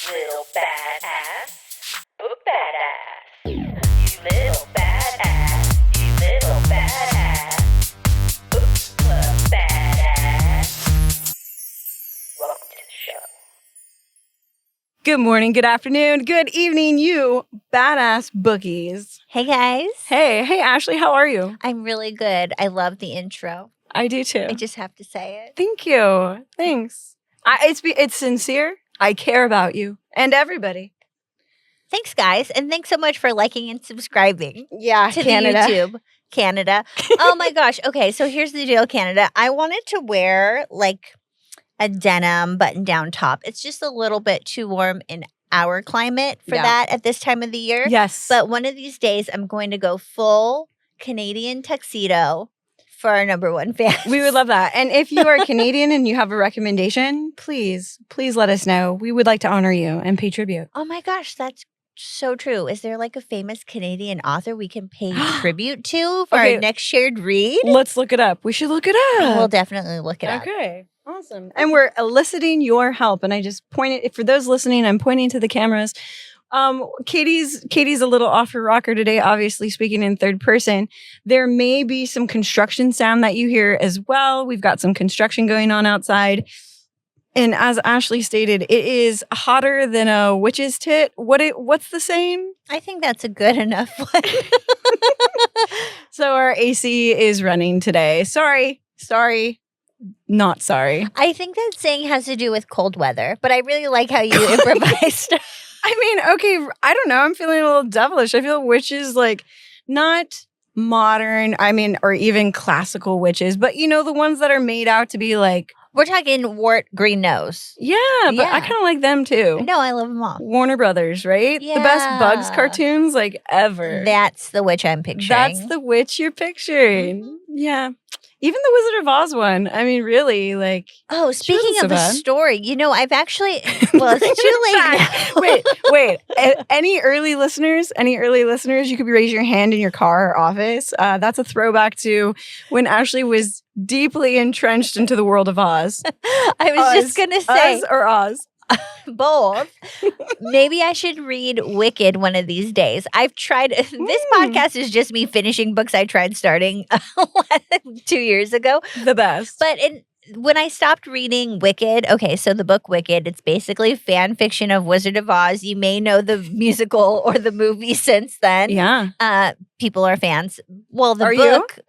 little badass, book badass. You little badass, you little badass, book club badass. Welcome to the show. Good morning, good afternoon, good evening, you badass bookies. Hey, guys. Hey, Ashley, how are you? I'm really good. I love the intro. I do too. I just have to say it. Thank you. Thanks. It's sincere. I care about you and everybody. Thanks, guys. And thanks so much for liking and subscribing Yeah, to Canada. the YouTube. Canada. Oh, my gosh. Okay, so here's the deal, Canada. I wanted to wear like a denim button-down top. It's just a little bit too warm in our climate for that at this time of the year. Yes. But one of these days, I'm going to go full Canadian tuxedo for our number one fan. We would love that. And if you are Canadian and you have a recommendation, please let us know. We would like to honor you and pay tribute. Oh my gosh, that's so true. Is there like a famous Canadian author we can pay tribute to for our next shared read? Let's look it up. We should look it up. We'll definitely look it up. Okay. Awesome. And we're eliciting your help. And I just pointed, for those listening, I'm pointing to the cameras. Katie's a little off her rocker today, obviously speaking in third person. There may be some construction sound that you hear as well. We've got some construction going on outside. And as Ashley stated, it is hotter than a witch's tit. What's the saying? I think that's a good enough one. So our AC is running today. Sorry. Not sorry. I think that saying has to do with cold weather, but I really like how you improvised. I mean, okay, I don't know. I'm feeling a little devilish. I feel witches like not modern, or even classical witches, but the ones that are made out to be like. We're talking wart, green nose. Yeah, but I kind of like them too. No, I love them all. Warner Brothers, right? Yeah. The best Bugs cartoons like ever. That's the witch I'm picturing. That's the witch you're picturing. Mm-hmm. Yeah. Even the Wizard of Oz one. I mean, really, like. Oh, speaking of a story, I've actually. Well, it's too late now. Wait. Any early listeners? You could raise your hand in your car or office. That's a throwback to when Ashley was deeply entrenched into the world of Oz. I was just going to say. Oz or Oz? Both. Maybe I should read Wicked one of these days. I've tried. This podcast is just me finishing books I tried starting 2 years ago. The best. But when I stopped reading Wicked, okay, so the book Wicked, it's basically fan fiction of Wizard of Oz. You may know the musical or the movie since then. Yeah. People are fans. Well, the book. You?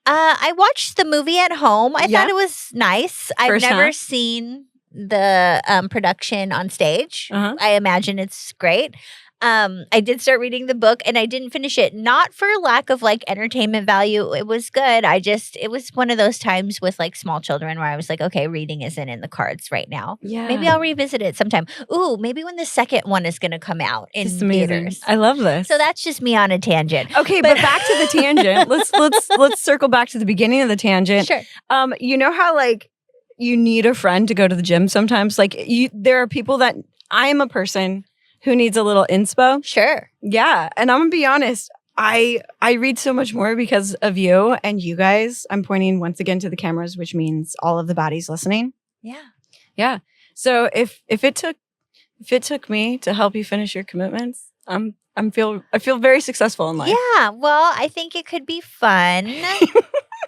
I watched the movie at home. I thought it was nice. I've never seen the production on stage. Uh-huh. I imagine it's great. I did start reading the book and I didn't finish it. Not for lack of like entertainment value. It was good. It was one of those times with like small children where I was like, okay, reading isn't in the cards right now. Yeah. Maybe I'll revisit it sometime. Ooh, maybe when the second one is going to come out in theaters. I love this. So that's just me on a tangent. Okay, but back to the tangent. Let's circle back to the beginning of the tangent. Sure. You know how like you need a friend to go to the gym sometimes? Like there are people that I am a person who needs a little inspo. Sure. Yeah. And I'm going to be honest. I read so much more because of you and you guys. I'm pointing once again to the cameras, which means all of the baddies listening. Yeah. Yeah. So if it took me to help you finish your commitments, I feel very successful in life. Yeah. Well, I think it could be fun.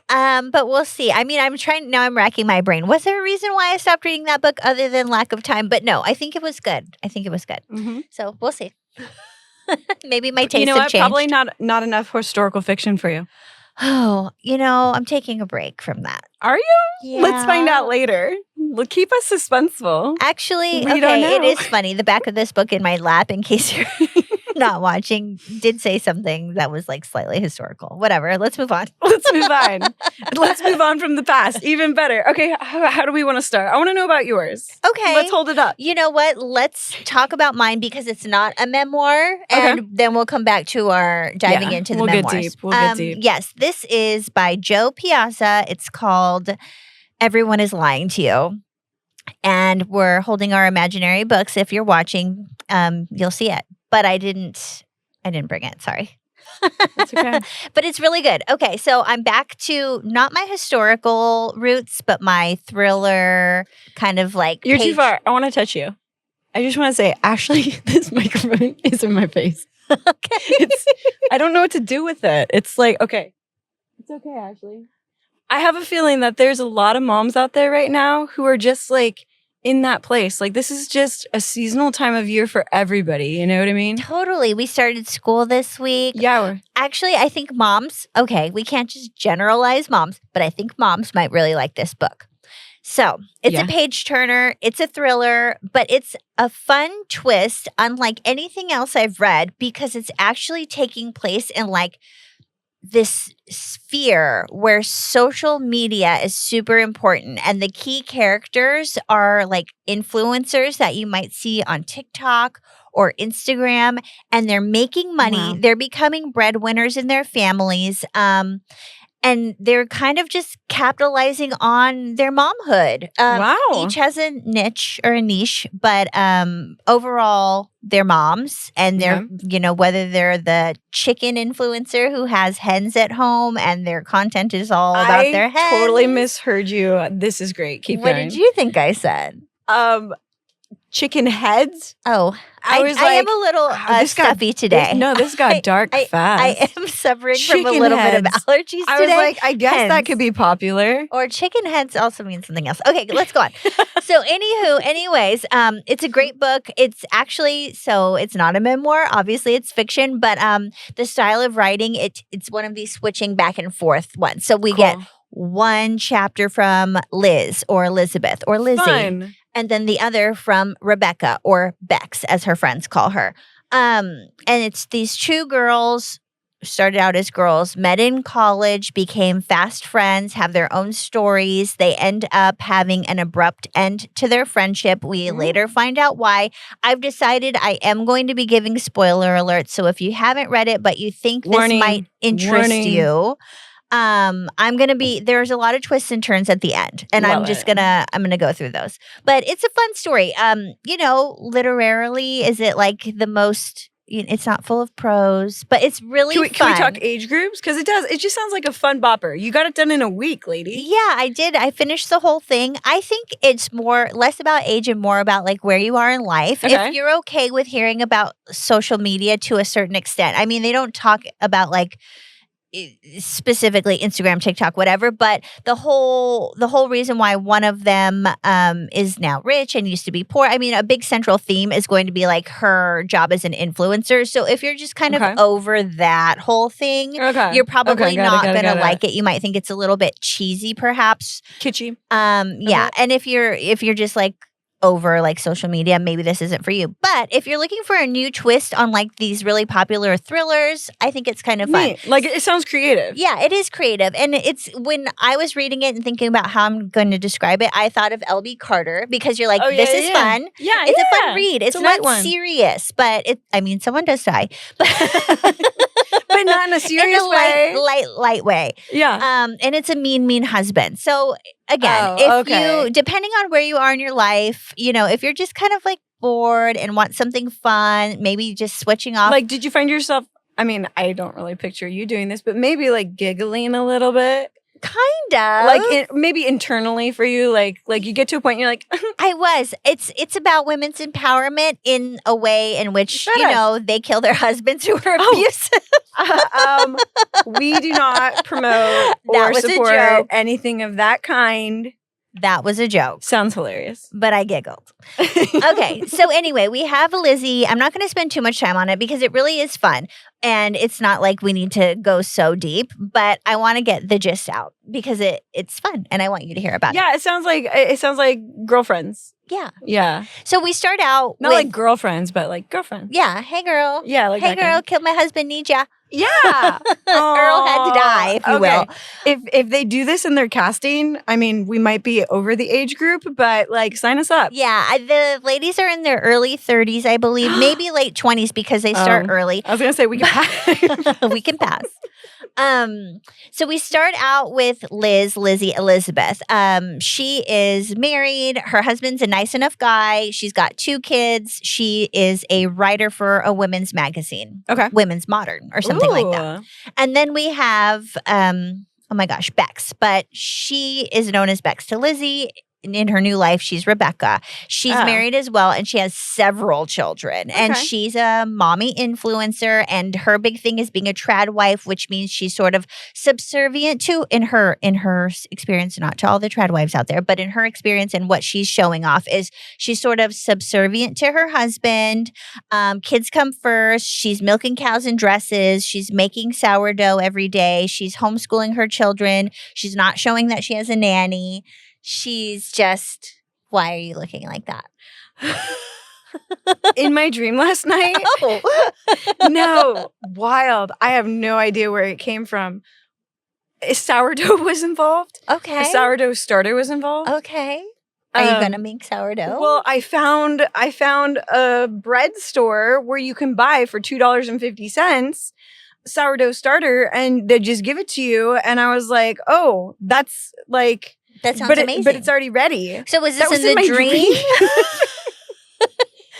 But we'll see. I mean, I'm racking my brain. Was there a reason why I stopped reading that book other than lack of time? But no, I think it was good. Mm-hmm. So we'll see. Maybe my taste have changed. Probably not enough historical fiction for you. Oh, I'm taking a break from that. Are you? Yeah. Let's find out later. Well, keep us suspenseful. Actually, we don't know. It is funny. The back of this book in my lap, in case you're not watching, did say something that was like slightly historical. Whatever. Let's move on. Let's move on from the past. Even better. Okay, how do we want to start? I want to know about yours. Okay. Let's hold it up. You know what? Let's talk about mine because it's not a memoir. And then we'll come back to our diving into the memoirs. We'll get deep. Yes, this is by Jo Piazza. It's called Everyone is Lying to You. And we're holding our imaginary books. If you're watching, you'll see it. But I didn't bring it. Sorry. That's okay. But it's really good. Okay, so I'm back to not my historical roots, but my thriller kind of like. You're too far. I want to touch you. I just want to say, Ashley, this microphone is in my face. Okay. I don't know what to do with it. It's like, okay. It's okay, Ashley. I have a feeling that there's a lot of moms out there right now who are just like in that place. Like this is just a seasonal time of year for everybody. You know what I mean? Totally. We started school this week. Yeah. Actually, I think moms, okay, we can't just generalize moms, but I think moms might really like this book. So it's a page turner, it's a thriller, but it's a fun twist unlike anything else I've read because it's actually taking place in like this sphere where social media is super important and the key characters are like influencers that you might see on TikTok or Instagram, and they're making money. Wow. They're becoming breadwinners in their families. And they're kind of just capitalizing on their momhood. Wow. Each has a niche or a niche, but overall, they're moms. And they're, you know, whether they're the chicken influencer who has hens at home and their content is all about their hens. I totally misheard you. This is great. Keep What going. did you think I said? Chicken heads? Oh, I was I am like, a little this got- stuffy today. This got dark fast. I am suffering from a Chicken little bit of heads. allergies I today. was like, I guess that Hens. could be popular. Or chicken heads also means something else. Okay, let's go on. So anyways, it's a great book. It's actually, so it's not a memoir. Obviously, it's fiction, but the style of writing, it's one of these switching back and forth ones. So we get one chapter from Liz or Elizabeth or Lizzie. Fun. And then the other from Rebecca or Bex, as her friends call her. And it's these two girls, started out as girls, met in college, became fast friends, have their own stories. They end up having an abrupt end to their friendship. We later find out why. I've decided I am going to be giving spoiler alerts. So if you haven't read it, but you think this might interest you, there's a lot of twists and turns at the end, and I'm gonna go through those. But it's a fun story. You know, literarily, is it like the most? It's not full of prose, but it's really fun. Can we talk age groups? Because it does. It just sounds like a fun bopper. You got it done in a week, lady. Yeah, I did. I finished the whole thing. I think it's less about age and more about like where you are in life. Okay. If you're okay with hearing about social media to a certain extent. I mean, they don't talk about like specifically Instagram, TikTok, whatever, but the whole reason why one of them is now rich and used to be poor. I mean, a big central theme is going to be like her job as an influencer. So if you're just kind of over that whole thing, you're probably not going to like it. You might think it's a little bit cheesy, perhaps kitschy. Yeah, and if you're just like over like social media, maybe this isn't for you. But if you're looking for a new twist on like these really popular thrillers, I think it's kind of fun. Neat. Like it sounds creative. Yeah, it is creative. And it's when I was reading it and thinking about how I'm going to describe it, I thought of L.B. Carter because you're like, this is fun. Yeah, it's a fun read. It's not not serious, but someone does die. But not in a serious way. Light way. Yeah. And it's a mean husband. So again, you, depending on where you are in your life, you know, if you're just kind of like bored and want something fun, maybe just switching off. Like, did you find yourself, I mean, I don't really picture you doing this, but maybe like giggling a little bit? Kind of. Like maybe internally for you, like you get to a point you're like, I was. It's about women's empowerment in a way in which, you know, they kill their husbands who are abusive. We do not promote or support anything of that kind. That was a joke. Sounds hilarious. But I giggled. Okay. So anyway, we have Lizzie. I'm not going to spend too much time on it because it really is fun. And it's not like we need to go so deep, but I want to get the gist out because it's fun and I want you to hear about it. Yeah, it sounds like girlfriends. Yeah. Yeah. So we start out not like girlfriends, but like girlfriends. Yeah. Hey, girl. Yeah. Like hey, girl. Killed my husband. Need ya. Yeah. Earl had to die, if you will. If they do this in their casting, I mean, we might be over the age group, but like sign us up. Yeah. The ladies are in their early 30s, I believe, maybe late 20s because they start early. I was going to say we can pass. We can pass. So we start out with Lizzie, Elizabeth. She is married. Her husband's a nice enough guy. She's got 2 kids. She is a writer for a women's magazine. Okay. Women's Modern or something like that. And then we have, Bex. But she is known as Bex to Lizzie. in her new life, she's Rebecca. She's Oh. married as well, and she has several children. And Okay. she's a mommy influencer, and her big thing is being a trad wife, which means she's sort of subservient to, in her experience, not to all the trad wives out there, but in her experience and what she's showing off is she's sort of subservient to her husband. Kids come first. She's milking cows in dresses. She's making sourdough every day. She's homeschooling her children. She's not showing that she has a nanny. She's just, why are you looking like that? In my dream last night. Oh, No, wild. I have no idea where it came from. A sourdough was involved. okay. A sourdough starter was involved. Okay. Are you Um, going to make sourdough? Well, I found a bread store where you can buy for $2.50 sourdough starter, and they just give it to you. And I was like, oh, that's like, that sounds amazing. but it's already ready. So was That this was in the my dream?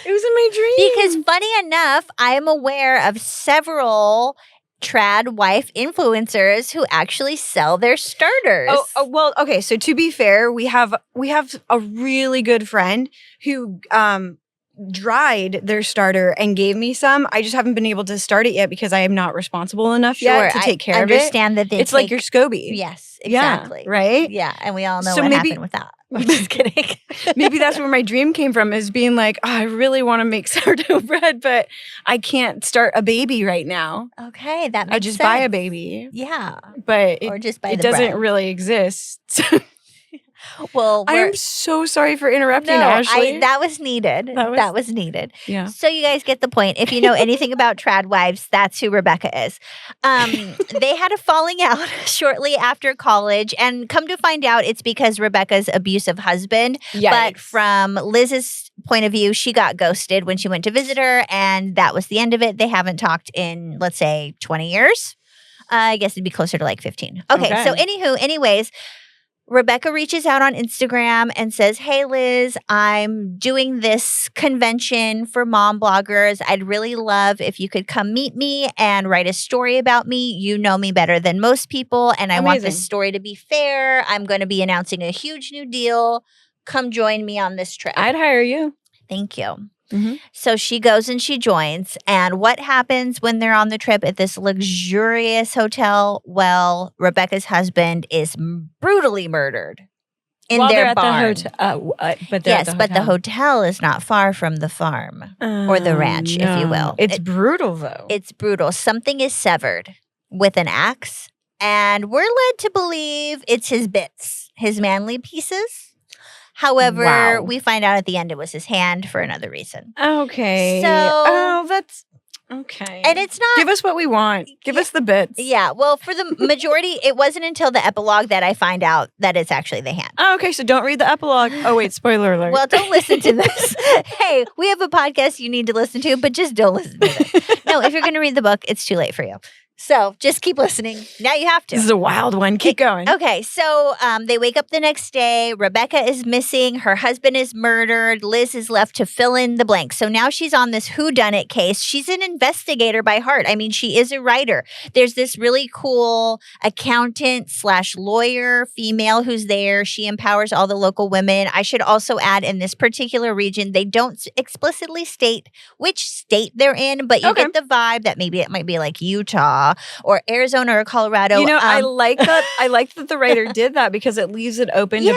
It was in my dream. Because funny enough, I am aware of several trad wife influencers who actually sell their starters. Oh, well, okay. So to be fair, we have a really good friend who dried their starter and gave me some. I just haven't been able to start it yet because I am not responsible enough yet to take care I of it. understand that they It's like your SCOBY. Yes, Yeah, exactly. right? Yeah, and we all know So what maybe- happened with that. I'm just kidding. Maybe that's where my dream came from, is being like, oh, I really want to make sourdough bread, but I can't start a baby right now. Okay, that makes I just sense. buy a baby, Yeah, but or just buy it the doesn't bread. really exist. Well, I am so sorry for interrupting, Ashley. that was needed. That was- That was needed. yeah. So you guys get the point. If you know anything about trad wives, that's who Rebecca is. They had a falling out shortly after college, and come to find out, it's because Rebecca's abusive husband. But from Liz's point of view, she got ghosted when she went to visit her, and that was the end of it. They haven't talked in, let's say, 20 years. I guess it'd be closer to like 15. Okay. So anyways, Rebecca reaches out on Instagram and says, hey, Liz, I'm doing this convention for mom bloggers. I'd really love if you could come meet me and write a story about me. You know me better than most people, and I want this Amazing. story to be fair. I'm going to be announcing a huge new deal. Come join me on this trip. I'd hire you. Thank you. Mhm. So she goes and she joins. And what happens when they're on the trip at this luxurious hotel? Well, Rebecca's husband is brutally murdered in While their they're barn. at the hotel. But they're at Yes, but the hotel is not far from the farm or the ranch, if you will. It's brutal, though. It's brutal. Something is severed with an axe, and we're led to believe it's his bits, his manly pieces. However, Wow. we find out at the end it was his hand for another reason. Okay. So- that's okay. And it's not. Give us what we want. Give us the bits. Yeah, well, for the majority, it wasn't until the epilogue that I find out that it's actually the hand. Oh, okay, so don't read the epilogue. Oh, wait, spoiler alert. Well, don't listen to this. Hey, we have a podcast you need to listen to, but just don't listen to this. No, if you're going to read the book, it's too late for you. So just keep listening. Now you have to. This is a wild one. Keep going. Okay, so they wake up the next day. Rebecca is missing. Her husband is murdered. Liz is left to fill in the blanks. So now she's on this whodunit case. She's an investigator by heart. I mean, she is a writer. There's this really cool accountant/lawyer female who's there. She empowers all the local women. I should also add, in this particular region, they don't explicitly state which state they're in, but you Okay. get the vibe that maybe it might be like Utah or Arizona or Colorado. You know, I like that. I like that the writer did that because it leaves it open to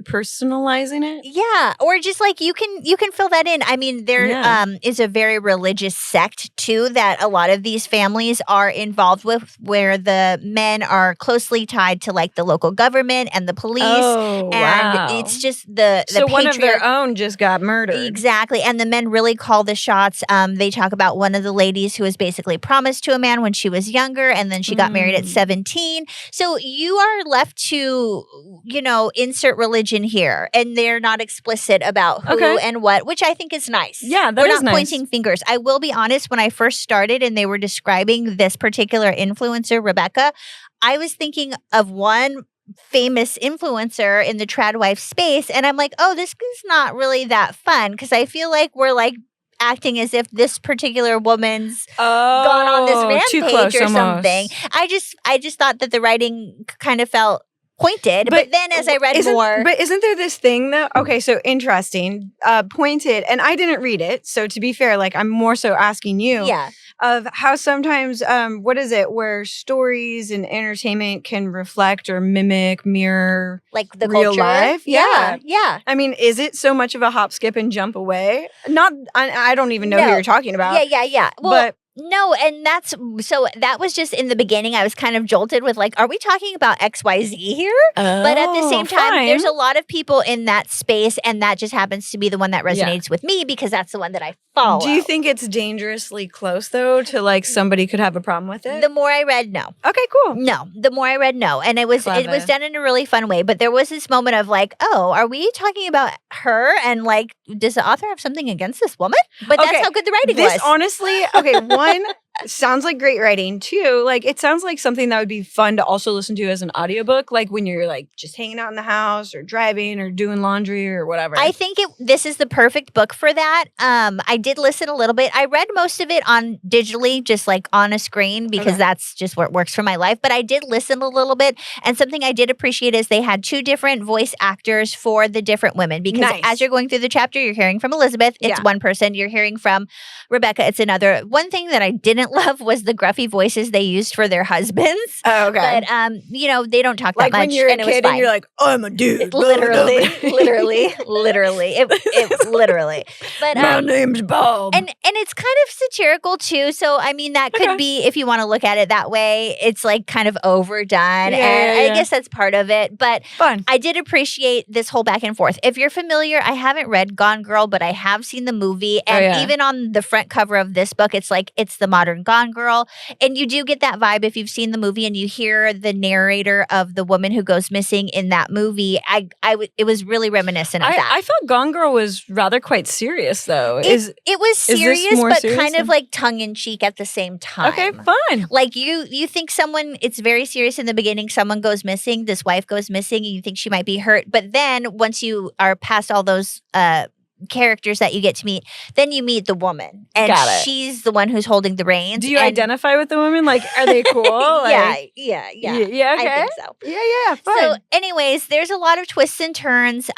personalizing it. Yeah, or just like you can fill that in. I mean, there is a very religious sect too that a lot of these families are involved with, where the men are closely tied to like the local government and the police. Oh, and wow. it's just the So one of their patriarch- own just got murdered. Exactly. And the men really call the shots. They talk about one of the ladies who was basically promised to a man when she was younger, and then she got married at 17. So you are left to, insert religion here, and they're not explicit about who and what, which I think is nice. Yeah, that We're is not nice. pointing fingers. I will be honest, when I first started and they were describing this particular influencer, Rebecca, I was thinking of one famous influencer in the trad wife space, and I'm like, oh, this is not really that fun, because I feel like we're like acting as if this particular woman's gone on this too rampage close, or almost. something. I just thought that the writing kind of felt pointed. But then as I read more. But isn't there this thing though? Okay, so interesting. Pointed, and I didn't read it. So to be fair, like I'm more so asking you. Yeah. Of how sometimes, what is it, where stories and entertainment can reflect or mimic, mirror like the real culture. life? Yeah. Yeah. I mean, is it so much of a hop, skip, and jump away? Not, I don't even know who No. you're talking about. Yeah. Well, but no, and that was just in the beginning. I was kind of jolted with like, are we talking about XYZ here? But at the same time, there's a lot of people in that space, and that just happens to be the one that resonates with me because that's the one that I follow. Do you think it's dangerously close though to like somebody could have a problem with it? The more I read, no. Okay, cool. No, the more I read, no. And it was done in a really fun way. But there was this moment of like, oh, are we talking about her? And like, does the author have something against this woman? But that's how good the writing was. Honestly, okay, one, sounds like great writing. Two, like it sounds like something that would be fun to also listen to as an audiobook, like when you're like just hanging out in the house or driving or doing laundry or whatever. I think this is the perfect book for that. I did listen a little bit. I read most of it on digitally, just like on a screen, because that's just what works for my life. But I did listen a little bit. And something I did appreciate is they had 2 different voice actors for the different women. Because as you're going through the chapter, you're hearing from Elizabeth. It's one person. You're hearing from Rebecca. It's another. One thing that I didn't love was the gruffy voices they used for their husbands. Oh, okay. But, they don't talk like that much. When you're and a it was kid fine. and you're like, I'm a dude. Literally. It literally. But my name's Bob. And it's kind of satirical too. So I mean that could be, if you want to look at it that way, it's like kind of overdone. I guess that's part of it. But fun. I did appreciate this whole back and forth. If you're familiar, I haven't read Gone Girl, but I have seen the movie. And even on the front cover of this book, it's like it's the modern Gone Girl. And you do get that vibe if you've seen the movie and you hear the narrator of the woman who goes missing in that movie. It was really reminiscent of that. I thought Gone Girl was rather quite serious though. It was serious, but serious kind of like tongue in cheek at the same time. Okay, fun. Like you think it's very serious in the beginning. Someone goes missing, this wife goes missing, and you think she might be hurt. But then once you are past all those characters that you get to meet, then you meet the woman, and she's the one who's holding the reins. Do you identify with the women? Like, are they cool? Like, yeah. Okay. I think so. Yeah. Fun. So, anyways, there's a lot of twists and turns.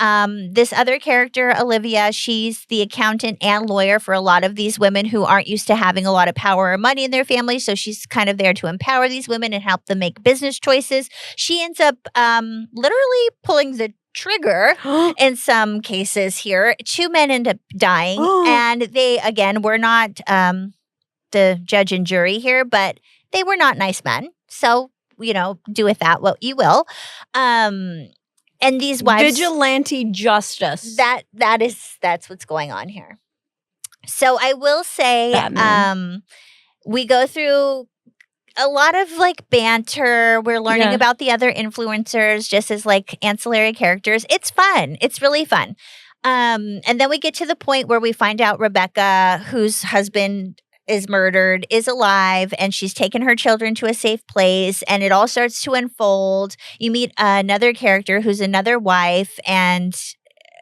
This other character, Olivia, she's the accountant and lawyer for a lot of these women who aren't used to having a lot of power or money in their family. So she's kind of there to empower these women and help them make business choices. She ends up literally pulling the trigger in some cases here. 2 men end up dying, and they, again, were not the judge and jury here, but they were not nice men. So, do with that what you will. And these wives, vigilante justice. That's what's going on here. So I will say, we go through a lot of like banter. We're learning about the other influencers just as like ancillary characters. It's fun. It's really fun. And then we get to the point where we find out Rebecca, whose husband is murdered, is alive, and she's taken her children to a safe place, and it all starts to unfold. You meet another character who's another wife, and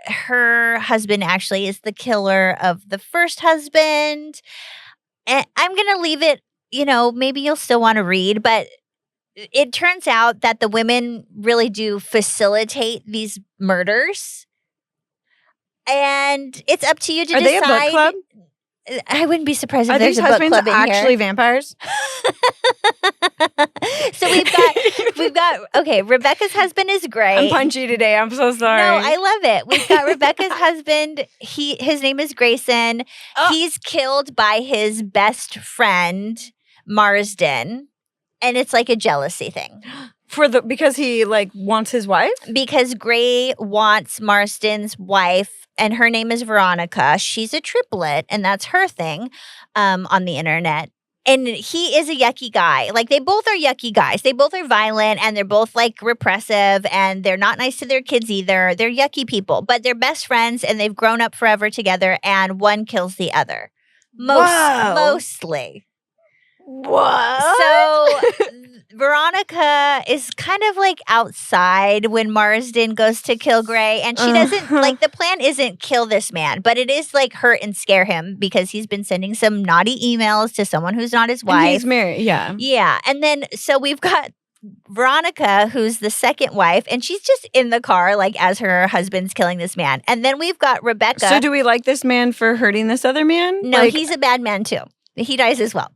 her husband actually is the killer of the first husband. And I'm going to leave it, maybe you'll still want to read, but it turns out that the women really do facilitate these murders. And it's up to you to decide. Are they a book club? I wouldn't be surprised if Are there's these a book husbands club in actually here. vampires? So we've got okay, Rebecca's husband is great. I'm punchy today. I'm so sorry. No, I love it. We've got Rebecca's husband. His name is Grayson. He's killed by his best friend, Marsden. And it's like a jealousy thing. Because he like wants his wife? Because Gray wants Marsden's wife, and her name is Veronica. She's a triplet, and that's her thing on the internet. And he is a yucky guy. Like, they both are yucky guys. They both are violent, and they're both like repressive, and they're not nice to their kids either. They're yucky people, but they're best friends, and they've grown up forever together, and one kills the other. Mostly. What? So Veronica is kind of like outside when Marsden goes to kill Gray, and she doesn't like, the plan isn't kill this man, but it is like hurt and scare him because he's been sending some naughty emails to someone who's not his wife. And he's married, yeah. Yeah. And then so we've got Veronica, who's the second wife, and she's just in the car, like, as her husband's killing this man. And then we've got Rebecca. So do we like this man for hurting this other man? No, he's a bad man too. He dies as well.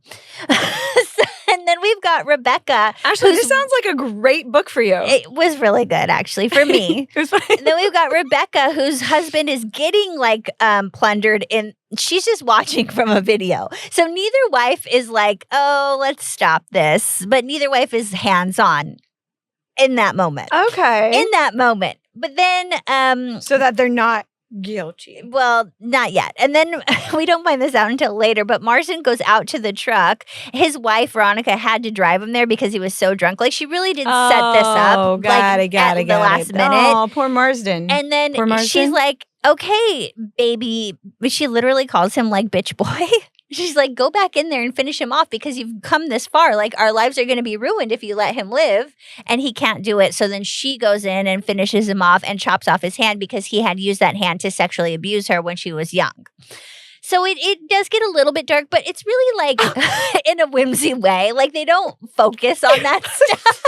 And then we've got Rebecca. Actually, this sounds like a great book for you. It was really good, actually, for me. It was fine. And then we've got Rebecca, whose husband is getting like plundered in. She's just watching from a video. So neither wife is like, oh, let's stop this. But neither wife is hands-on in that moment. Okay. In that moment. But then so that they're not guilty. well, not yet. And then we don't find this out until later, but Marsden goes out to the truck. His wife, Veronica, had to drive him there because he was so drunk. Like, she really did set this up. Oh, got it. At the last minute. Oh, poor Marsden. And then Poor Marsden. she's like, okay, baby. But she literally calls him like bitch boy. She's like, go back in there and finish him off because you've come this far. Like, our lives are going to be ruined if you let him live. And he can't do it. So then she goes in and finishes him off and chops off his hand because he had used that hand to sexually abuse her when she was young. So it does get a little bit dark, but it's really like in a whimsy way. Like, they don't focus on that stuff.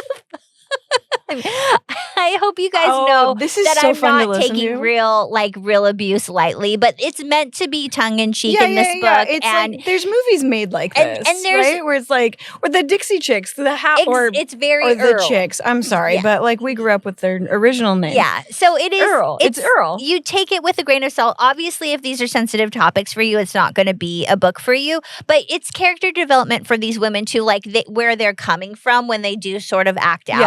I hope you guys know this is that so I'm fun to not listen taking to. real abuse lightly, but it's meant to be tongue in cheek in this book. It's and like, there's movies made like and this, there's- right? Where it's like, or the Dixie Chicks, it's very or the Earl. Chicks. I'm sorry, Yeah. but like we grew up with their original name. Yeah, so it is Earl. It's Earl. You take it with a grain of salt. Obviously, if these are sensitive topics for you, it's not going to be a book for you. But it's character development for these women too, like where they're coming from when they do sort of act Yeah.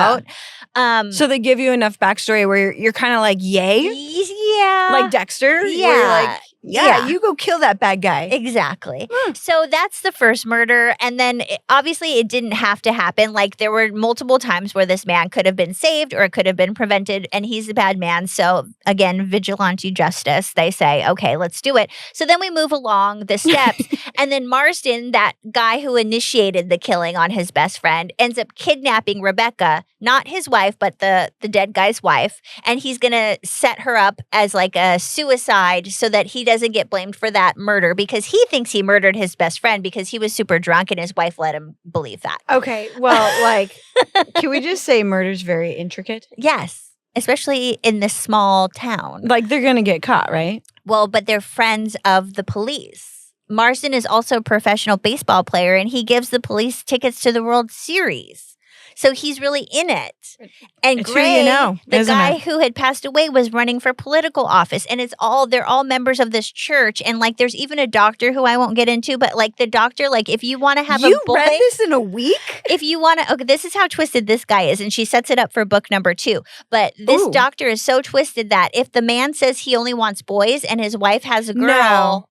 out. So they give you enough backstory where you're kind of like, yay, Yeah, like Dexter. Where Yeah. you're like, Yeah. you go kill that bad guy. Exactly. So that's the first murder. And then obviously it didn't have to happen. Like, there were multiple times where this man could have been saved or it could have been prevented. And he's a bad man. So again, vigilante justice. They say, okay, let's do it. So then we move along the steps. And then Marsden, that guy who initiated the killing on his best friend, ends up kidnapping Rebecca, not his wife, but the dead guy's wife. And he's going to set her up as like a suicide so that he doesn't get blamed for that murder because he thinks he murdered his best friend because he was super drunk and his wife let him believe that. Okay, well, like, can we just say murder's very intricate? Yes, especially in this small town. Like, they're gonna get caught, right? Well, but they're friends of the police. Marsden is also a professional baseball player and he gives the police tickets to the World Series. So he's really in it. And It's who Gray, you know, the isn't guy it? who had passed away, was running for political office. And they're all members of this church. And like, there's even a doctor who I won't get into, but like the doctor, like, if you want to have You a boy, read this in a week? if you want to, okay, this is how twisted this guy is. And she sets it up for book number 2. But this Ooh. doctor is so twisted that if the man says he only wants boys and his wife has a girl,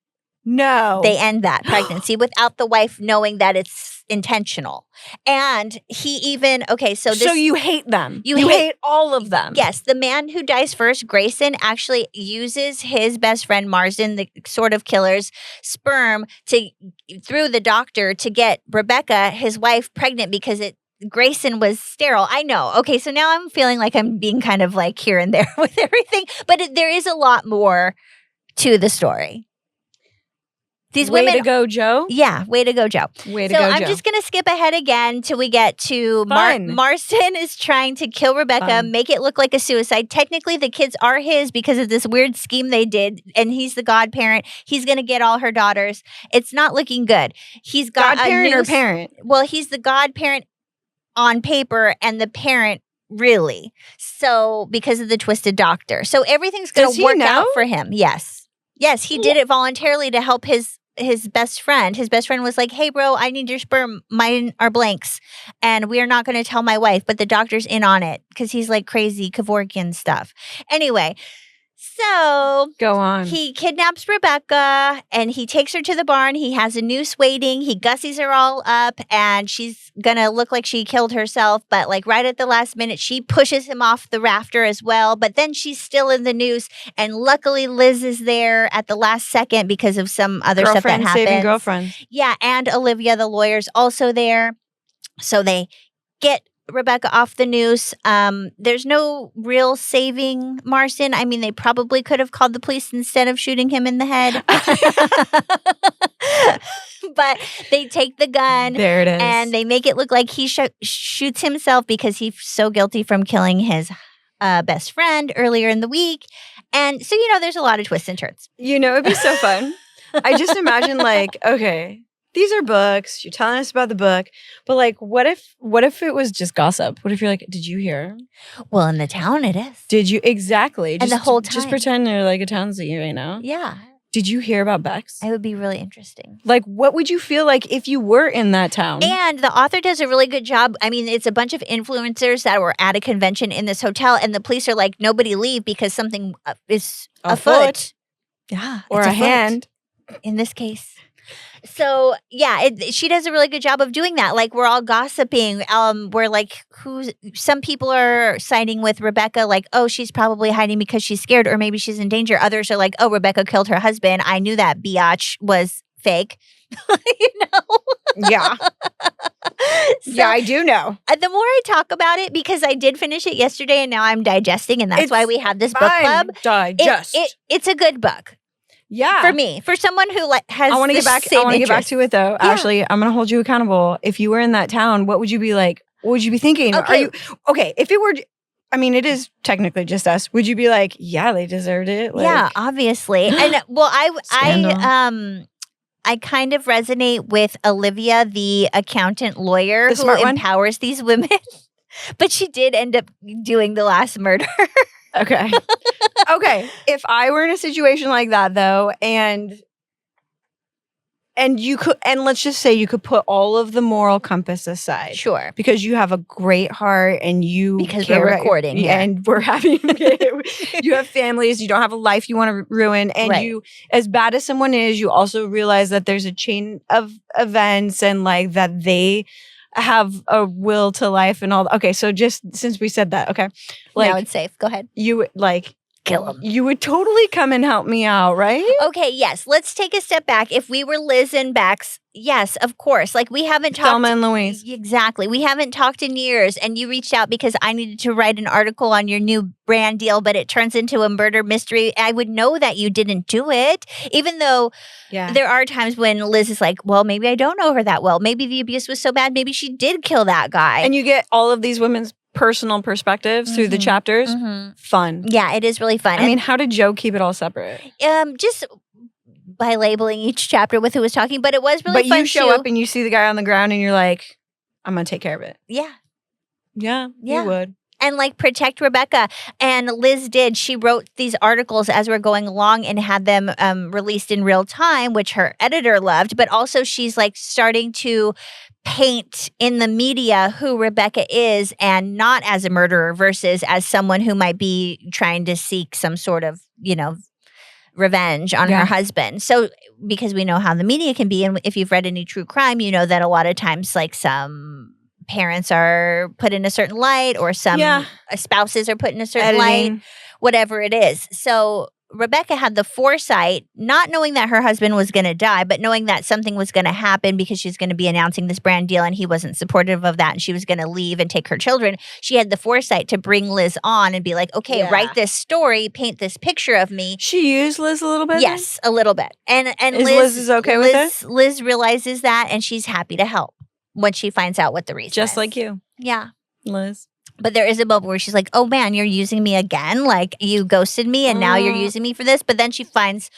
No. they end that pregnancy without the wife knowing that it's intentional. And he even, okay, so this. So you hate them. You You hate- hate all of them. Yes, the man who dies first, Grayson, actually uses his best friend Marsden, the sort of killer's sperm, through the doctor to get Rebecca, his wife, pregnant because Grayson was sterile. I know. Okay, so now I'm feeling like I'm being kind of like here and there with everything, but there is a lot more to the story. These Way women. to go, Joe. Yeah, way to go, Joe. Way to So go, I'm Joe. just going to skip ahead again till we get to Fun. Marsden is trying to kill Rebecca, Fun. make it look like a suicide. Technically, the kids are his because of this weird scheme they did, and he's the godparent. He's going to get all her daughters. It's not looking good. He's got Godparent or parent? Well, he's the godparent on paper and the parent really. So because of the twisted doctor. So everything's going Does to he work know? out for him. Yes. Yes, he did it voluntarily to help his best friend. His best friend was like, hey, bro, I need your sperm. Mine are blanks. And we are not going to tell my wife, but the doctor's in on it because he's like crazy Kevorkian stuff. Anyway, so Go on. he kidnaps Rebecca and he takes her to the barn. He has a noose waiting. He gussies her all up and she's going to look like she killed herself. But like right at the last minute, she pushes him off the rafter as well. But then she's still in the noose. And luckily Liz is there at the last second because of some other stuff that Girlfriend happens. saving girlfriends. Yeah. And Olivia, the lawyer's also there. So they get Rebecca off the noose. There's no real saving Marsden. I mean, they probably could have called the police instead of shooting him in the head. But they take the gun. There it is. And they make it look like he shoots himself because he's so guilty from killing his best friend earlier in the week. And so, there's a lot of twists and turns. It'd be so fun. I just imagine like, okay, these are books. You're telling us about the book. But like, what if it was just gossip? What if you're like, did you hear? Well, in the town it is. Did you? Exactly. And the whole time. Just pretend you're like a townsy right now. Yeah. Did you hear about Bex? It would be really interesting. Like, what would you feel like if you were in that town? And the author does a really good job. I mean, it's a bunch of influencers that were at a convention in this hotel, and the police are like, nobody leave because something is afoot. Yeah. Or a a hand. In this case. So, yeah, she does a really good job of doing that. Like, we're all gossiping. We're like, some people are siding with Rebecca, like, oh, she's probably hiding because she's scared, or maybe she's in danger. Others are like, oh, Rebecca killed her husband. I knew that biatch was fake. Yeah. So, yeah, I do know. the more I talk about it, because I did finish it yesterday and now I'm digesting, and that's why we have this book club. Digest. It's a good book. Yeah. For me, for someone who has I want to get back to it though. Yeah. Ashley, I'm going to hold you accountable. If you were in that town, what would you be like? What would you be thinking? Okay. If it were, I mean, it is technically just us. Would you be like, yeah, they deserved it? Like, yeah, obviously. And well, I kind of resonate with Olivia, the accountant lawyer who empowers these women. But she did end up doing the last murder. Okay. Okay. If I were in a situation like that though, and you could, and let's just say you could put all of the moral compass aside. Sure. Because you have a great heart and because we're recording. Yeah. And we're having, you have families, you don't have a life you want to ruin. And you, as bad as someone is, you also realize that there's a chain of events and like that they have a will to life and all that. Okay, so just since we said that, okay. Now it's safe. Go ahead. You like kill him. You would totally come and help me out, right? Okay, yes. Let's take a step back. If we were Liz and Bex, yes, of course. Like we haven't talked. Thelma and Louise. Exactly. We haven't talked in years, and you reached out because I needed to write an article on your new brand deal, but it turns into a murder mystery. I would know that you didn't do it, even though there are times when Liz is like, well, maybe I don't know her that well. Maybe the abuse was so bad. Maybe she did kill that guy. And you get all of these women's personal perspectives through the chapters. Fun. Yeah, it is really fun. I mean, how did Jo keep it all separate? Just by labeling each chapter with who was talking, but it was really fun. But you show up and you see the guy on the ground and you're like, I'm going to take care of it. Yeah. Yeah, you would. And like protect Rebecca. And Liz did. She wrote these articles as we're going along and had them released in real time, which her editor loved. But also she's like starting to paint in the media who Rebecca is, and not as a murderer versus as someone who might be trying to seek some sort of, revenge on her husband. So because we know how the media can be, and if you've read any true crime, you know that a lot of times like some parents are put in a certain light, or some spouses are put in a certain light, whatever it is. So Rebecca had the foresight, not knowing that her husband was going to die, but knowing that something was going to happen because she's going to be announcing this brand deal and he wasn't supportive of that and she was going to leave and take her children. She had the foresight to bring Liz on and be like, okay, write this story, paint this picture of me. She used Liz a little bit? Yes, a little bit. And Liz is okay with it? Liz realizes that and she's happy to help when she finds out what the reason is. Just like you. Yeah. Liz. But there is a moment where she's like, oh man, you're using me again. Like you ghosted me and now you're using me for this. But then she finds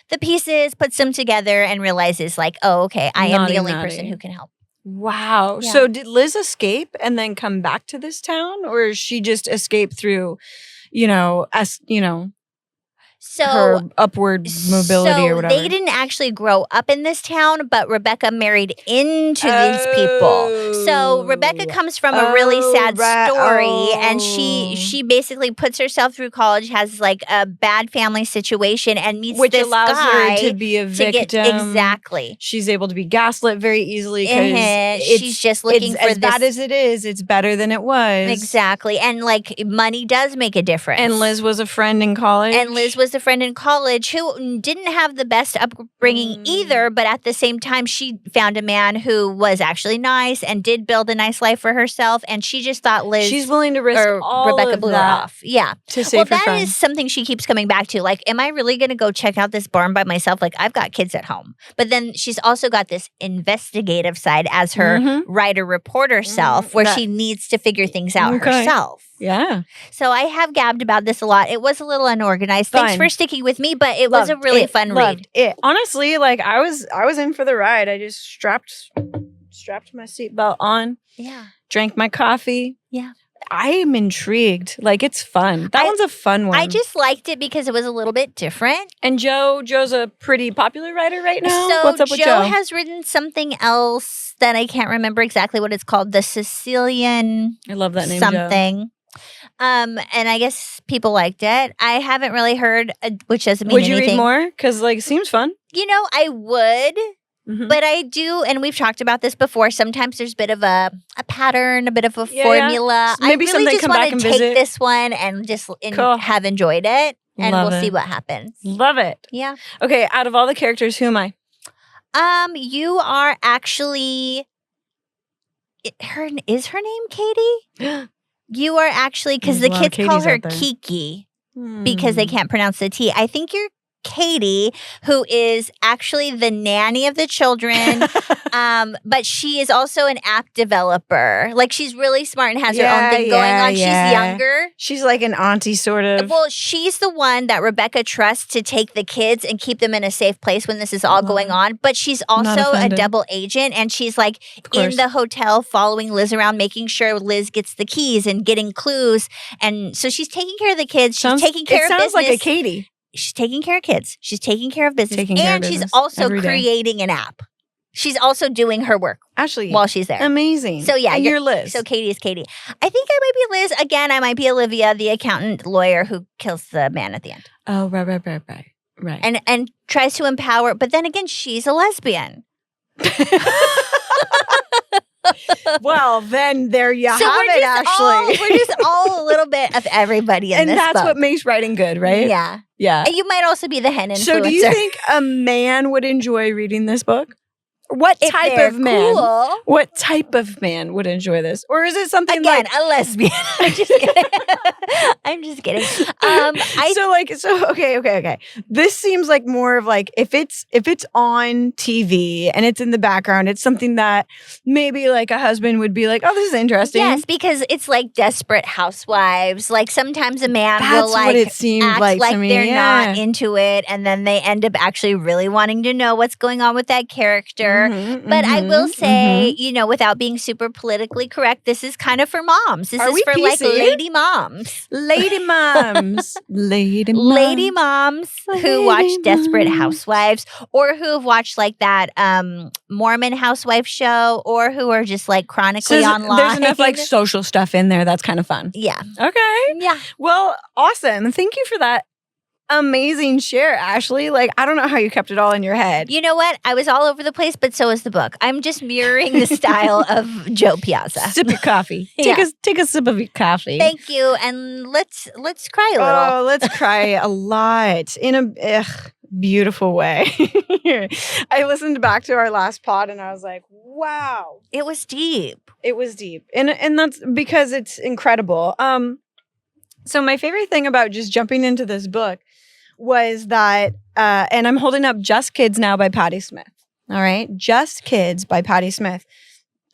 the pieces, puts them together and realizes like, oh, okay, I am the only person who can help. Wow. Yeah. So did Liz escape and then come back to this town, or she just escaped through, her upward mobility or whatever? They didn't actually grow up in this town, but Rebecca married into these people. So Rebecca comes from a really sad story, and she basically puts herself through college, has like a bad family situation, and meets which this allows guy her to be a victim. Exactly. She's able to be gaslit very easily because she's just looking for as bad as it is, it's better than it was. Exactly. And like money does make a difference. And Liz was a friend in college. And Liz was a friend in college who didn't have the best upbringing either, but at the same time, she found a man who was actually nice and did build a nice life for herself. And she just thought Liz, she's willing to risk or all Rebecca of blew her that off. Yeah. to save her that friend. is something she keeps coming back to. Like, am I really going to go check out this barn by myself? Like, I've got kids at home. But then she's also got this investigative side as her writer reporter self, where she needs to figure things out herself. Yeah. So I have gabbed about this a lot. It was a little unorganized. Thanks Fun. for sticking with me, but it was a really fun read. It. Honestly, like I was in for the ride. I just strapped my seatbelt on. Yeah. Drank my coffee. Yeah. I am intrigued. Like it's fun. That one's a fun one. I just liked it because it was a little bit different. And Jo's a pretty popular writer right now. So What's up with Jo Jo? has written something else that I can't remember exactly what it's called. The Sicilian I love that name, something. Jo. And I guess people liked it. I haven't really heard, which doesn't mean Would you anything. read more? Because like it seems fun. You know, I would. Mhm. But I do, and we've talked about this before, sometimes there's a bit of a pattern, a bit of a formula. So maybe I really someday just come want back to and take visit. this one and just Cool. have enjoyed it, and Love we'll see it. what happens. Love it. Yeah. Okay, out of all the characters, who am I? You are actually, is her name Katie? You are actually, because the There's a lot of kids call Katies her out there. Kiki because they can't pronounce the T. I think you're Katie, who is actually the nanny of the children, but she is also an app developer. Like she's really smart and has her own thing going on. She's younger. She's like an auntie, sort of. Well, she's the one that Rebecca trusts to take the kids and keep them in a safe place when this is all going on. But she's also a offended. double agent, and she's like in the hotel following Liz around, making sure Liz gets the keys and getting clues. And so she's taking care of the kids. She's taking care of business. It sounds like a Katie. She's taking care of kids. She's taking care of business. Taking care of and she's business also every day. creating an app. She's also doing her work Actually, while she's there. amazing. So yeah, and you're Liz. So Katie is Katie. I think I might be Liz. Again, I might be Olivia, the accountant lawyer who kills the man at the end. Oh, right. And tries to empower, but then again, she's a lesbian. Well, then there you have So it, Ashley. we're just all a little bit of everybody in and this that's book. what makes writing good, right? Yeah. Yeah. And you might also be the hen influencer. So do you think a man would enjoy reading this book? What If type they're of man? cool. What type of man would enjoy this? Or is it something Again, like a lesbian. I'm just kidding. I'm just kidding. Okay. This seems like more of like if it's on TV and it's in the background, it's something that maybe like a husband would be like, oh, this is interesting. Yes, because it's like Desperate Housewives. Like sometimes a man will That's like what it seemed act like to me, they're yeah. not into it, and then they end up actually really wanting to know what's going on with that character. But I will say, you know, without being super politically correct, this is kind of for moms. This Are is we for like PC? lady moms. Lady moms. Lady moms who watch Lady Desperate moms. Housewives, or who have watched like that Mormon housewife show, or who are just like chronically So online. there's enough like social stuff in there that's kind of fun. Yeah. Okay. Yeah. Well, awesome. Thank you for that amazing share, Ashley. Like, I don't know how you kept it all in your head. You know what? I was all over the place, but so is the book. I'm just mirroring the style of Jo Piazza. Sip your coffee. Yeah. Take a sip of your coffee. Thank you, and let's cry a little. Oh, let's cry a lot in a beautiful way. I listened back to our last pod and I was like, wow. It was deep. It was deep. And that's because it's incredible. So my favorite thing about just jumping into this book was that, and I'm holding up Just Kids Now by Patti Smith. All right. Just Kids by Patti Smith.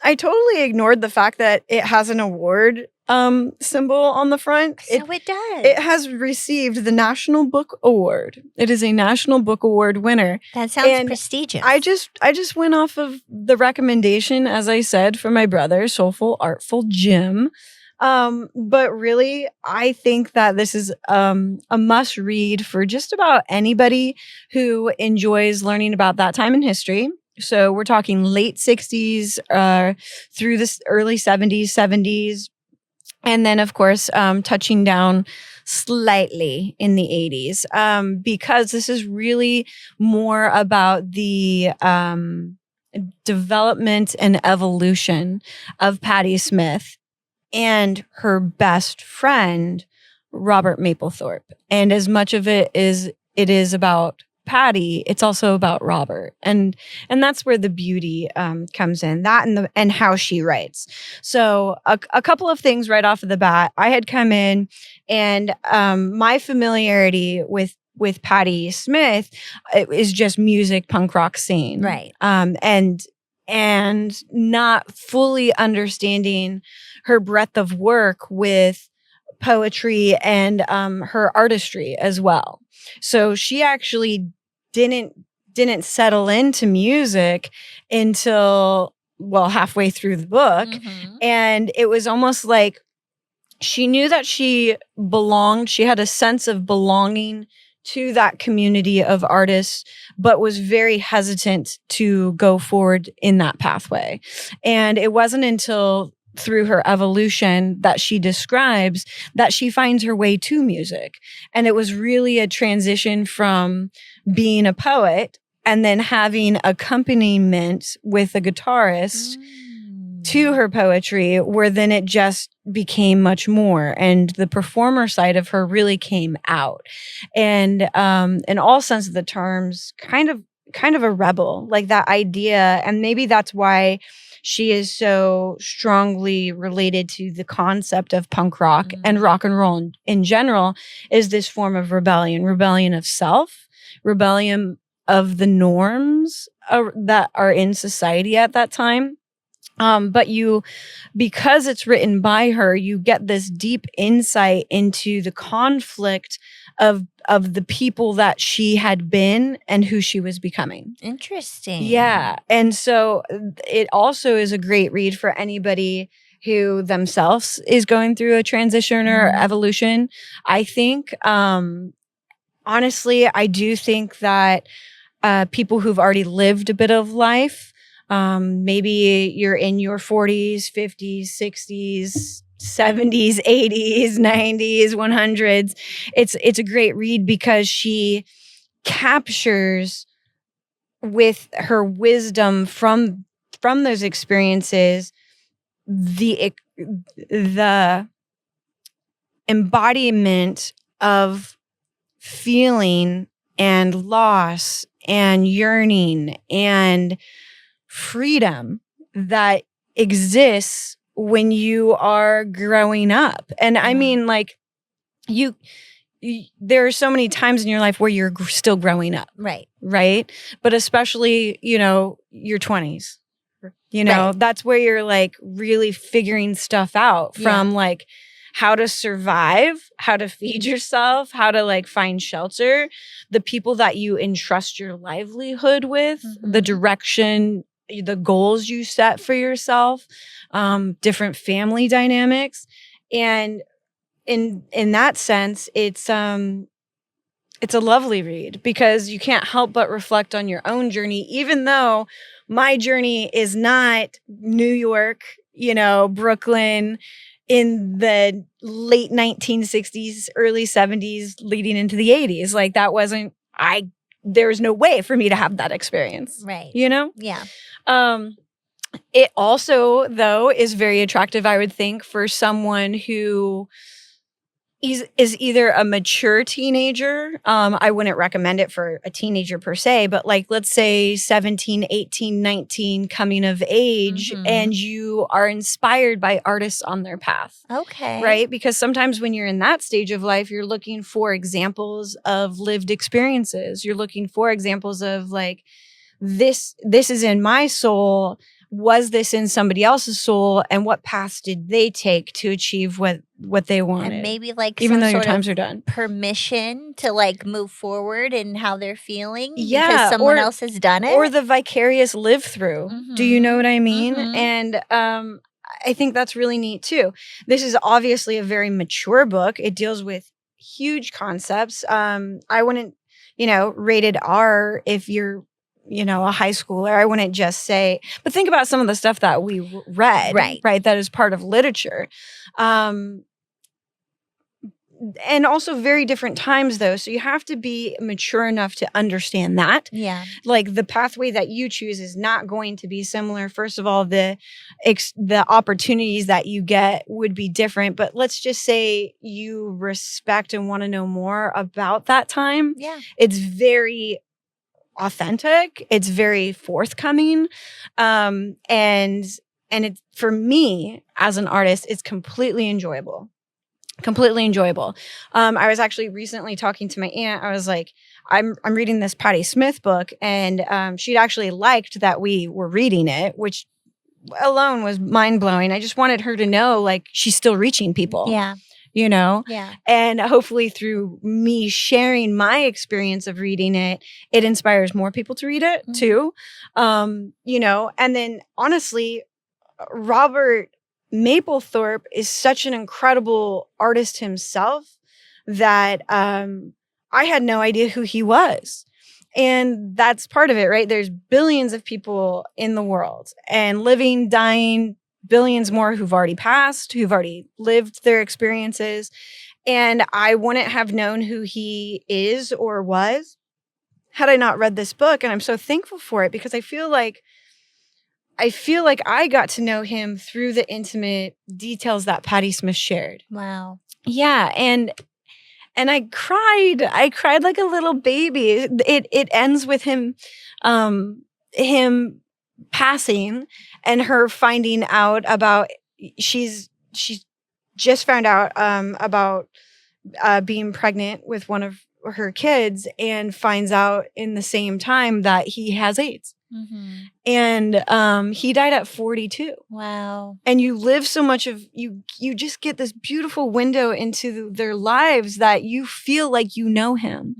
I totally ignored the fact that it has an award symbol on the front. So it does. It has received the National Book Award. It is a National Book Award winner. That sounds and prestigious. I just went off of the recommendation, as I said, from my brother, Soulful, Artful Jim. But really, I think that this is a must read for just about anybody who enjoys learning about that time in history. So we're talking late 60s through the early 70s, and then, of course, touching down slightly in the 80s, because this is really more about the development and evolution of Patti Smith and her best friend, Robert Mapplethorpe. And as much of it is about Patti, it's also about Robert. And that's where the beauty comes in, that and how she writes. So a couple of things right off of the bat. I had come in and my familiarity with Patti Smith is just music, punk rock scene. Right. And not fully understanding her breadth of work with poetry and her artistry as well. So she actually didn't settle into music until halfway through the book. Mm-hmm. And it was almost like she knew that she belonged. She had a sense of belonging to that community of artists, but was very hesitant to go forward in that pathway. And it wasn't until through her evolution that she describes that she finds her way to music. And it was really a transition from being a poet and then having accompaniment with a guitarist to her poetry, where then it just became much more. And the performer side of her really came out. And in all sense of the terms, kind of a rebel, like that idea. And maybe that's why she is so strongly related to the concept of punk rock and rock and roll in general, is this form of rebellion of self, rebellion of the norms that are in society at that time. But because it's written by her, you get this deep insight into the conflict of the people that she had been and who she was becoming. Interesting. Yeah. And so it also is a great read for anybody who themselves is going through a transition or evolution. I think, honestly, I do think that people who've already lived a bit of life, maybe you're in your 40s, 50s, 60s, 70s, 80s, 90s, 100s. It's a great read because she captures with her wisdom from those experiences the embodiment of feeling and loss and yearning and freedom that exists when you are growing up. And I mean, like, you there are so many times in your life where you're still growing up. Right. But especially, your 20s, Right. that's where you're like really figuring stuff out from like how to survive, how to feed yourself, how to like find shelter, the people that you entrust your livelihood with, the direction, the goals you set for yourself, different family dynamics. And in that sense, it's a lovely read because you can't help but reflect on your own journey, even though my journey is not New York, Brooklyn in the late 1960s, early 70s, leading into the 80s. Like that wasn't, there's no way for me to have that experience. Right. Yeah. It also, though, is very attractive, I would think, for someone who is either a mature teenager. I wouldn't recommend it for a teenager per se, but like, let's say 17, 18, 19, coming of age, and you are inspired by artists on their path. Okay. Right? Because sometimes when you're in that stage of life, you're looking for examples of lived experiences. You're looking for examples of like, this is in my soul. Was this in somebody else's soul? And what paths did they take to achieve what they wanted? And maybe like even some though your sort times of are done. permission to like move forward in how they're feeling Yeah, because someone else has done it. Or the vicarious live through. Do you know what I mean? And I think that's really neat too. This is obviously a very mature book. It deals with huge concepts. I wouldn't, rated R if you're a high schooler. I wouldn't just say, but think about some of the stuff that we read, right? That is part of literature. and also very different times though. So you have to be mature enough to understand that. Yeah. Like the pathway that you choose is not going to be similar. First of all, the opportunities that you get would be different. But let's just say you respect and want to know more about that time. Yeah. It's very authentic. It's very forthcoming. And it's, for me as an artist, it's completely enjoyable. Completely enjoyable. I was actually recently talking to my aunt. I was like, I'm reading this Patti Smith book, and she'd actually liked that we were reading it, which alone was mind blowing. I just wanted her to know, like, she's still reaching people. Yeah. You know? Yeah. And hopefully through me sharing my experience of reading it, it inspires more people to read it too. You know, and then honestly, Robert Mapplethorpe is such an incredible artist himself that I had no idea who he was. And that's part of it, right? There's billions of people in the world, and living, dying, billions more who've already passed, who've already lived their experiences. And I wouldn't have known who he is or was had I not read this book. And I'm so thankful for it, because I feel like I got to know him through the intimate details that Patti Smith shared. Wow. Yeah. And I cried like a little baby. It ends with him passing and her finding out about, she's just found out about being pregnant with one of her kids, and finds out in the same time that he has AIDS. Mm-hmm. And he died at 42. Wow. And you live so much of, you just get this beautiful window into their lives that you feel like you know him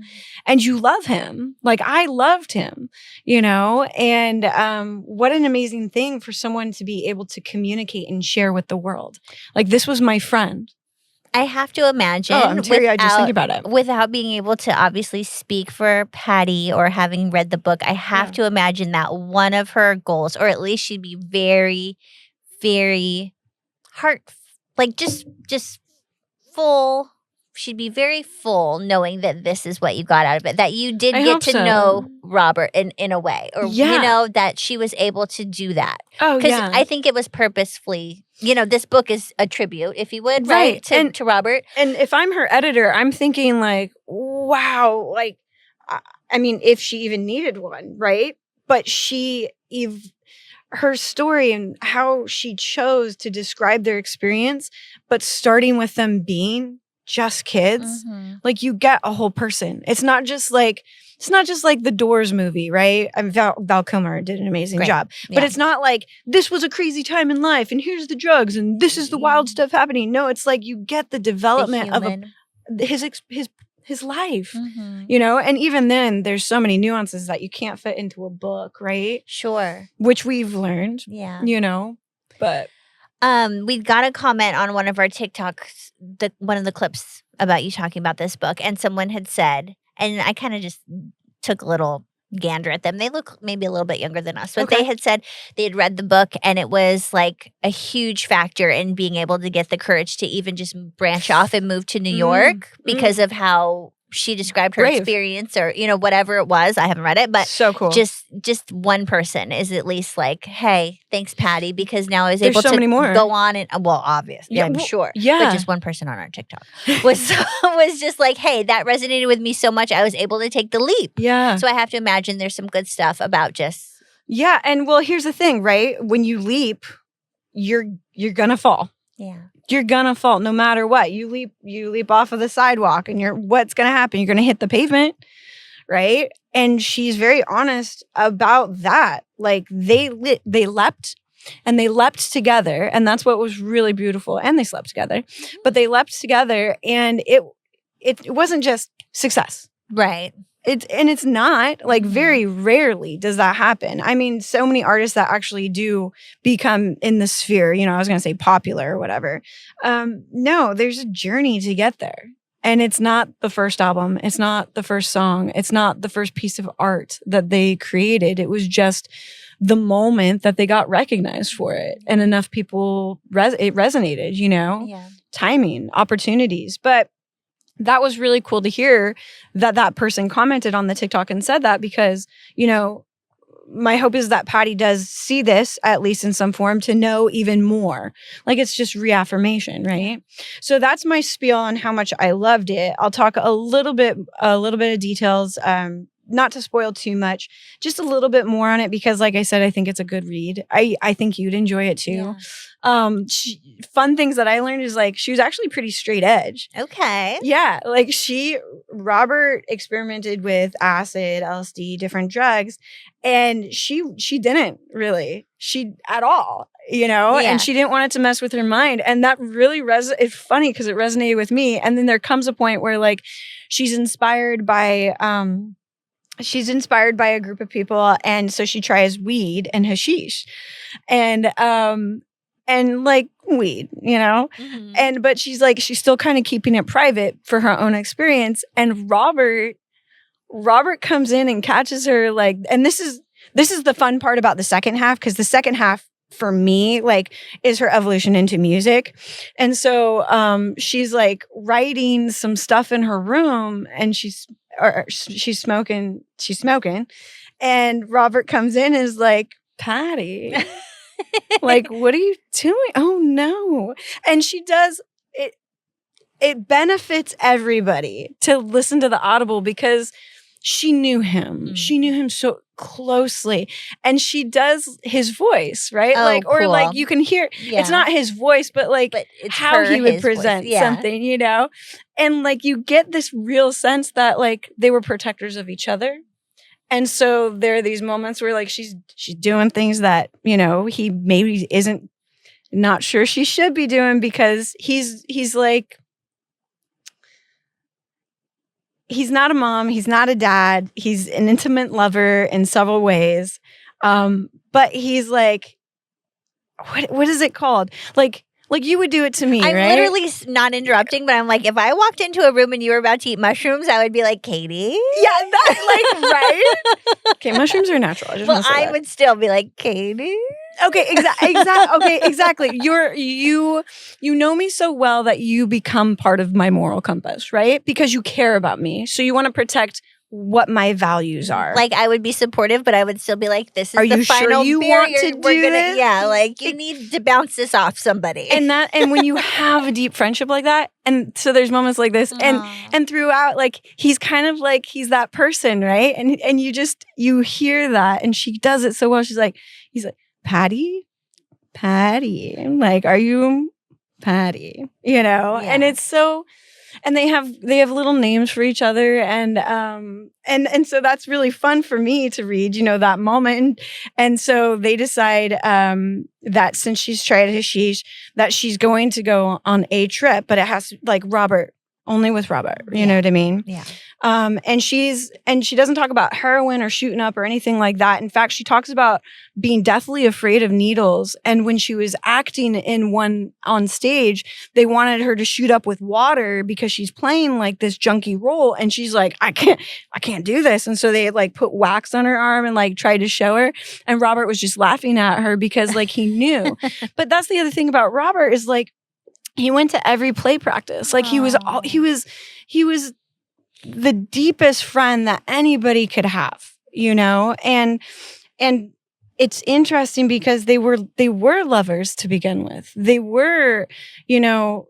and you love him. Like I loved him, you know? And what an amazing thing for someone to be able to communicate and share with the world. Like, this was my friend. I have to imagine, I'm teary-eyed just thinking about it. Without being able to obviously speak for Patti or having read the book, I have to imagine that one of her goals, or at least she'd be very, very just full. She'd be very full knowing that this is what you got out of it, that you did get to know Robert in a way, or, you know, that she was able to do that. Oh, Because yeah. I think it was purposefully, you know, this book is a tribute, if you would, right? To Robert. And if I'm her editor, I'm thinking like, wow, like, I mean, if she even needed one, right? But her story and how she chose to describe their experience, but starting with them being just kids, like you get a whole person. It's not just like the Doors movie, right? Val Kilmer did an amazing job, but it's not like this was a crazy time in life and here's the drugs and this is the wild stuff happening. No, it's like you get the development of his life, you know? And even then there's so many nuances that you can't fit into a book, right? Sure. Which we've learned, you know, but we got a comment on one of our TikToks, one of the clips about you talking about this book, and someone had said, and I kind of just took a little gander at them. They look maybe a little bit younger than us, but they had said they had read the book and it was like a huge factor in being able to get the courage to even just branch off and move to New York because of how she described her experience, or, you know, whatever it was. I haven't read it, but so cool. Just one person is at least like, hey, thanks, Patti, because now I was able to many more. go on and, well, obviously, I'm sure. Yeah. But just one person on our TikTok was just like, hey, that resonated with me so much. I was able to take the leap. Yeah. So I have to imagine there's some good stuff about just. Yeah. And well, here's the thing, right? When you leap, you're going to fall. Yeah. You're gonna fall no matter what. You leap off of the sidewalk and what's gonna happen? You're gonna hit the pavement, right? And she's very honest about that. Like they leapt and they leapt together, and that's what was really beautiful. And they slept together, but they leapt together, and it wasn't just success. Right. It's not, like, very rarely does that happen. I mean, so many artists that actually do become in the sphere, you know, I was going to say popular or whatever. No, there's a journey to get there. And it's not the first album. It's not the first song. It's not the first piece of art that they created. It was just the moment that they got recognized for it. And enough people, it resonated, you know? Yeah. Timing, opportunities. But that was really cool to hear that person commented on the TikTok and said that, because, you know, my hope is that Patti does see this, at least in some form, to know even more. Like, it's just reaffirmation, right? So that's my spiel on how much I loved it. I'll talk a little bit of details, not to spoil too much, just a little bit more on it, because like I said, I think it's a good read. I think you'd enjoy it too. Fun things that I learned is, like, she was actually pretty straight edge. Okay. Yeah, like Robert experimented with acid, LSD, different drugs, and she didn't really, at all, you know, Yeah. and she didn't want it to mess with her mind. And that really it's funny because it resonated with me. And then there comes a point where, like, she's inspired by a group of people, and so she tries weed and hashish, and like weed, you know, but she's still kind of keeping it private for her own experience. And Robert comes in and catches her, like, and this is the fun part about the second half, because the second half for me, like, is her evolution into music. And so she's like writing some stuff in her room, and she's smoking, and Robert comes in and is like, Patti, like, what are you doing? Oh no. And she does it. It benefits everybody to listen to the Audible, because she knew him. She knew him so closely, and she does his voice, right? Oh, like, or cool. like you can hear, it's not his voice, but like it's how he would his present voice. Yeah. something, you know? And like, you get this real sense that, like, they were protectors of each other. And so there are these moments where, like, she's doing things that, you know, he maybe isn't, not sure she should be doing, because he's like, he's not a mom, he's not a dad, he's an intimate lover in several ways. But he's like, what is it called? Like you would do it to me, I'm right? literally not interrupting, but I'm like, if I walked into a room and you were about to eat mushrooms, I would be like, Katie? Yeah, that, like, right? Okay, mushrooms are natural. I just Well, want to say I that. would still be like, Katie? Okay, exactly. You know me so well that you become part of my moral compass, right? Because you care about me. So you want to protect what my values are. Like, I would be supportive, but I would still be like, this is Are the you sure final you barrier. want to do this? Yeah, like, you need to bounce this off somebody. And when you have a deep friendship like that, and so there's moments like this, and throughout, like, he's kind of like, he's that person, right? And you hear that, and she does it so well. He's like, Patti, like, are you Patti? You know, Yeah. and it's so. And they have little names for each other, and so that's really fun for me to read, you know, that moment. And so they decide that since she's tried hashish, that she's going to go on a trip, but it has to, like, only with Robert. You know what I mean? Yeah. And she doesn't talk about heroin or shooting up or anything like that. In fact, she talks about being deathly afraid of needles. And when she was acting in one on stage, they wanted her to shoot up with water because she's playing like this junky role. And she's like, I can't do this. And so they like put wax on her arm and like tried to show her. And Robert was just laughing at her because like he knew. But that's the other thing about Robert is like, he went to every play practice. Like he was the deepest friend that anybody could have, you know? And it's interesting because they were lovers to begin with. They were, you know,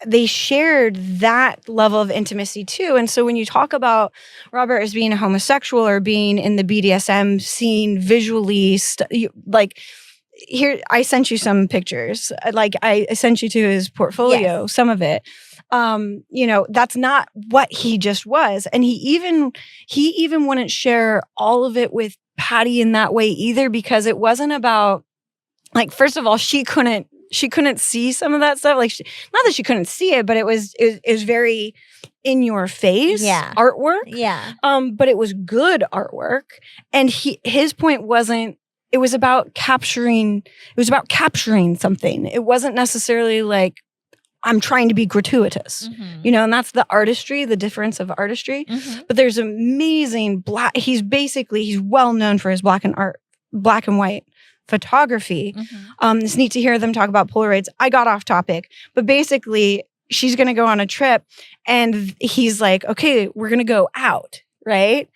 they shared that level of intimacy too. And so when you talk about Robert as being a homosexual or being in the BDSM scene visually, like, here, I sent you some pictures. Like, I sent you to his portfolio, some of it. You know, that's not what he just was. And he even wouldn't share all of it with Patti in that way either, because it wasn't about, like, first of all, she couldn't see some of that stuff. Like, not that she couldn't see it, but it was very in your face artwork. Yeah. But it was good artwork. And his point wasn't, it was about capturing something. It wasn't necessarily like, I'm trying to be gratuitous, you know, and that's the artistry, the difference of artistry. But there's amazing he's well known for his black and white photography. It's neat to hear them talk about Polaroids. I got off topic, but basically she's going to go on a trip, and he's like, okay, we're going to go out, right?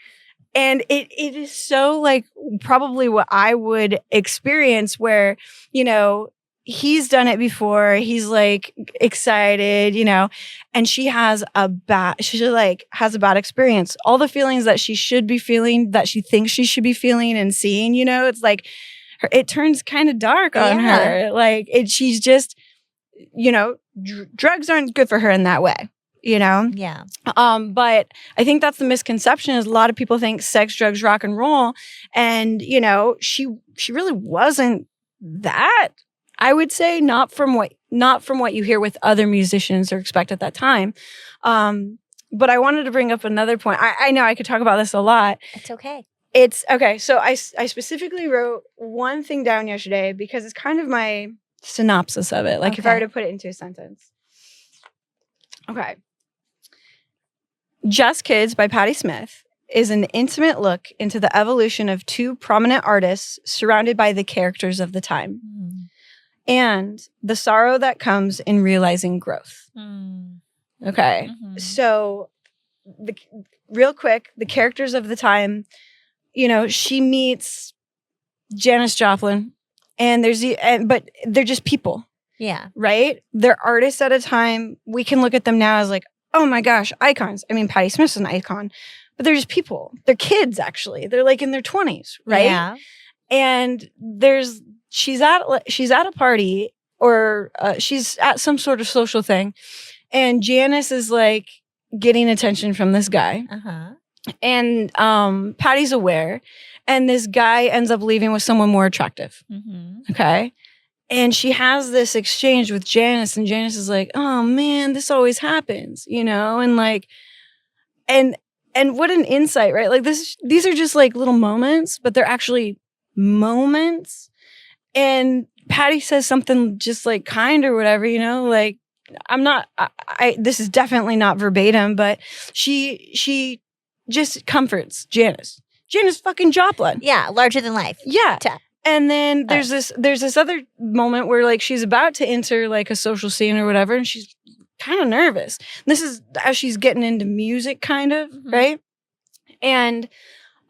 And it is so like probably what I would experience where, you know, he's done it before. He's like excited, you know, and she has a bad experience. All the feelings that she should be feeling, that she thinks she should be feeling and seeing, you know, it's like it turns kind of dark on her. Like she's just, you know, drugs aren't good for her in that way. You know? Yeah. But I think that's the misconception is a lot of people think sex, drugs, rock and roll. And, you know, she really wasn't that, I would say, not from what you hear with other musicians or expect at that time. But I wanted to bring up another point. I know I could talk about this a lot. It's okay. It's okay. So I specifically wrote one thing down yesterday because it's kind of my synopsis of it. Like if I were to put it into a sentence. Okay. Just Kids by Patti Smith is an intimate look into the evolution of two prominent artists surrounded by the characters of the time and the sorrow that comes in realizing growth. Okay. So real quick, the characters of the time, you know, she meets Janis Joplin and but they're just people. Yeah. Right? They're artists at a time. We can look at them now as like, oh my gosh, icons. I mean, Patti Smith's an icon, but they're just people. They're kids, actually. They're like in their 20s, right? Yeah. And she's at a party or she's at some sort of social thing, and Janis is like getting attention from this guy. And Patty's aware, and this guy ends up leaving with someone more attractive. Okay. And she has this exchange with Janis, and Janis is like, oh man, this always happens, you know? And like, and what an insight, right? Like these are just like little moments, but they're actually moments. And Patti says something just like kind or whatever, you know, like this is definitely not verbatim, but she just comforts Janis fucking Joplin. Yeah. Larger than life. Yeah. And then there's this other moment where like she's about to enter like a social scene or whatever, and she's kind of nervous. This is as she's getting into music, kind of, right? And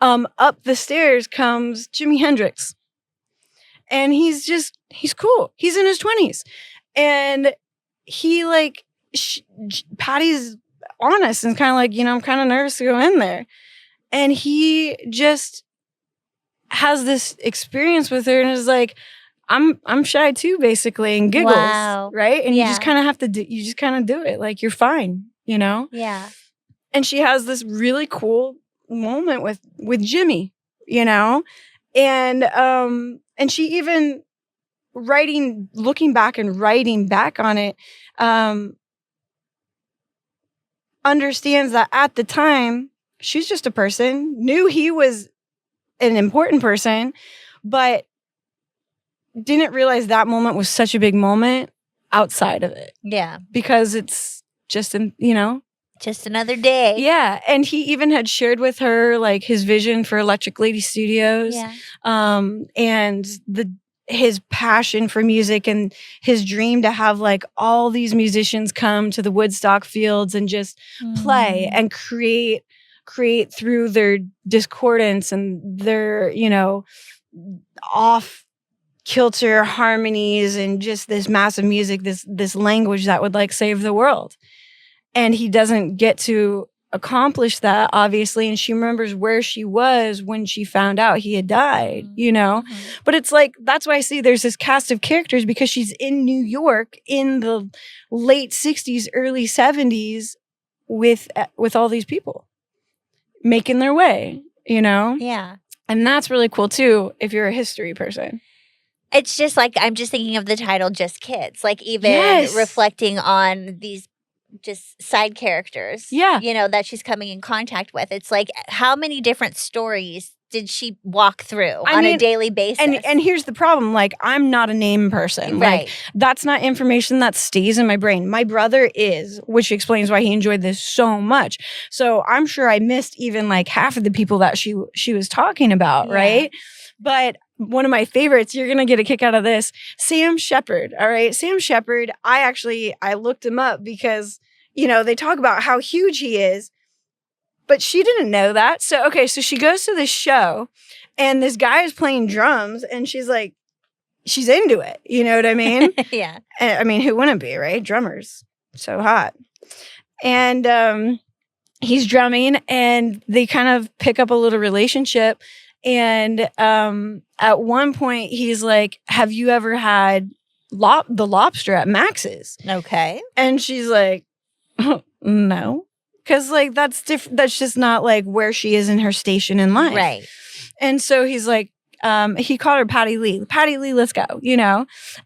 up the stairs comes Jimi Hendrix, and he's cool. He's in his 20s, and he like Patty's honest and kind of like, you know, I'm kind of nervous to go in there, and he just has this experience with her and is like, I'm shy too, basically, and giggles, right? And you just kind of have to you just kind of do it. Like, you're fine, you know? Yeah. And she has this really cool moment with Jimmy, you know? And she even looking back and writing back on it, understands that at the time, she's just a person, knew he was an important person, but didn't realize that moment was such a big moment outside of it. Yeah. Because it's just, you know. Just another day. Yeah. And he even had shared with her like his vision for Electric Lady Studios. Yeah. And his passion for music and his dream to have like all these musicians come to the Woodstock fields and just play and create through their discordance and their, you know, off kilter harmonies and just this massive music, this language that would like save the world. And he doesn't get to accomplish that, obviously. And she remembers where she was when she found out he had died, you know? But it's like, that's why I see there's this cast of characters, because she's in New York in the late 60s, early 70s with all these people making their way, you know? Yeah. And that's really cool too, if you're a history person. It's just like, I'm just thinking of the title, Just Kids. Like even reflecting on these just side characters, you know, that she's coming in contact with. It's like, how many different stories did she walk through on a daily basis? And here's the problem. Like, I'm not a name person. Right. Like, that's not information that stays in my brain. My brother is, which explains why he enjoyed this so much. So I'm sure I missed even like half of the people that she was talking about, right? But one of my favorites, you're going to get a kick out of this, Sam Shepard. All right. Sam Shepard, I looked him up because, they talk about how huge he is, but she didn't know that. So she goes to this show and this guy is playing drums and she's like, she's into it. You know what I mean? Yeah. I mean, who wouldn't be, right? Drummers. So hot. And he's drumming and they kind of pick up a little relationship. And at one point, he's like, have you ever had the lobster at Max's? Okay. And she's like, oh, no. Because, like, that's different. That's just not, like, where she is in her station in life. Right. And so he's like, he called her Patti Lee. Patti Lee, let's go,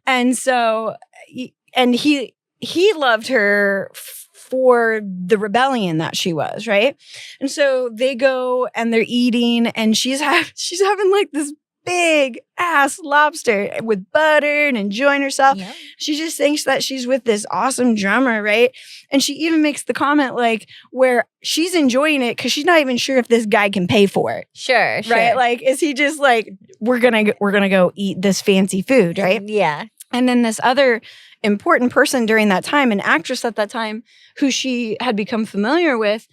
And so, he loved her for the rebellion that she was, right? And so they go and they're eating and she's having like this big ass lobster with butter and enjoying herself. Yeah. She just thinks that she's with this awesome drummer, right? And she even makes the comment like where she's enjoying it because she's not even sure if this guy can pay for it. Sure. Right? Like, is he just like, we're gonna go eat this fancy food, right? Yeah. And then this other important person during that time, an actress at that time who she had become familiar with,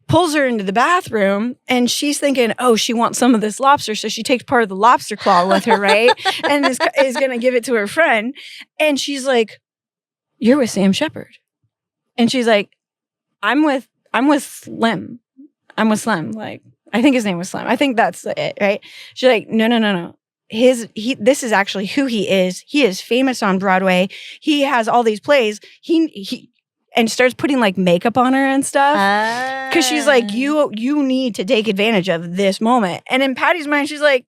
pulls her into the bathroom and she's thinking, oh, she wants some of this lobster. So she takes part of the lobster claw with her, right? And is going to give it to her friend. And she's like, you're with Sam Shepard. And she's like, I'm with Slim. I'm with Slim. Like, I think his name was Slim. I think that's it, right? She's like, no. This is actually who he is. He is famous on Broadway. He has all these plays. He and starts putting like makeup on her and stuff. Because she's like, you need to take advantage of this moment. And in Patty's mind, she's like,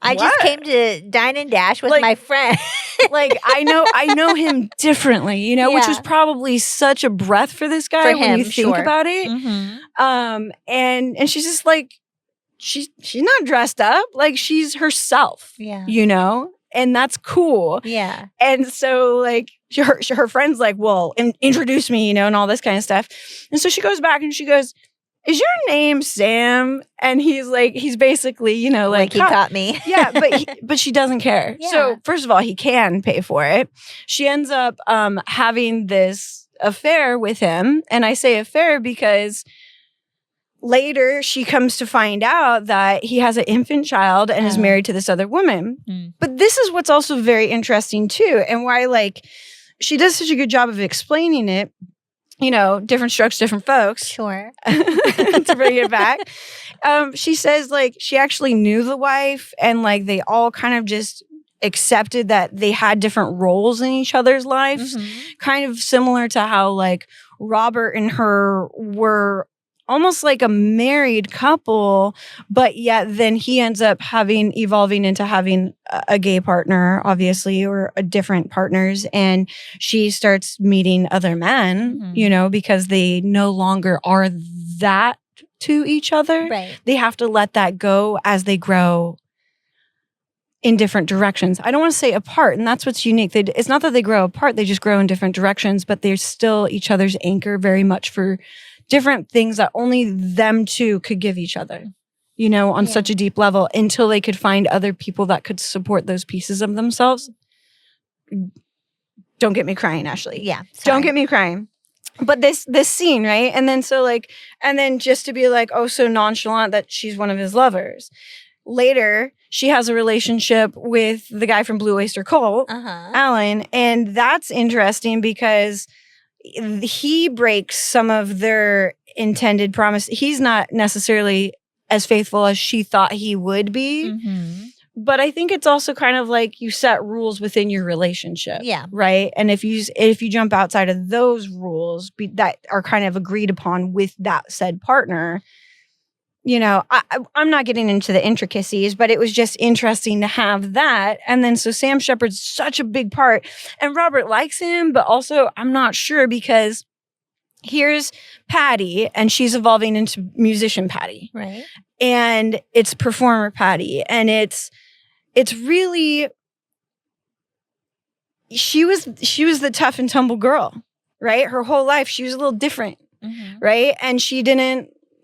I just came to dine and dash with my friend. Like, I know him differently, which was probably such a breath for this guy when you think about it. Mm-hmm. And she's just like, she's not dressed up. Like, she's herself, and that's cool. Yeah. And so, like, her friend's like, well, introduce me, and all this kind of stuff. And so she goes back and she goes, is your name Sam? And he's like, he's basically, like he caught me. Yeah, but she doesn't care. Yeah. So first of all, he can pay for it. She ends up having this affair with him. And I say affair because later, she comes to find out that he has an infant child and is married to this other woman. Mm. But this is what's also very interesting, too, and why, like, she does such a good job of explaining it. Different strokes, different folks. Sure. To bring it back. She says, like, she actually knew the wife and, like, they all kind of just accepted that they had different roles in each other's lives. Mm-hmm. Kind of similar to how, like, Robert and her were almost like a married couple, but yet then he ends up evolving into having a gay partner, obviously, or a different partners. And she starts meeting other men, because they no longer are that to each other. Right. They have to let that go as they grow in different directions. I don't want to say apart, and that's what's unique. It's not that they grow apart, they just grow in different directions, but they're still each other's anchor very much for different things that only them two could give each other, on such a deep level until they could find other people that could support those pieces of themselves. Don't get me crying, Ashley. Yeah. Sorry. Don't get me crying. But this scene, right? And then just to be like, oh, so nonchalant that she's one of his lovers. Later, she has a relationship with the guy from Blue Oyster Cult, Alan. And that's interesting because he breaks some of their intended promise. He's not necessarily as faithful as she thought he would be. Mm-hmm. But I think it's also kind of like you set rules within your relationship. Yeah. Right? And if you jump outside of those rules that are kind of agreed upon with that said partner, I'm not getting into the intricacies, but it was just interesting to have that. And then so Sam Shepard's such a big part. And Robert likes him, but also I'm not sure because here's Patti and she's evolving into musician Patti. Right. And it's performer Patti. And it's really she was the tough and tumble girl, right? Her whole life she was a little different. Mm-hmm. Right? And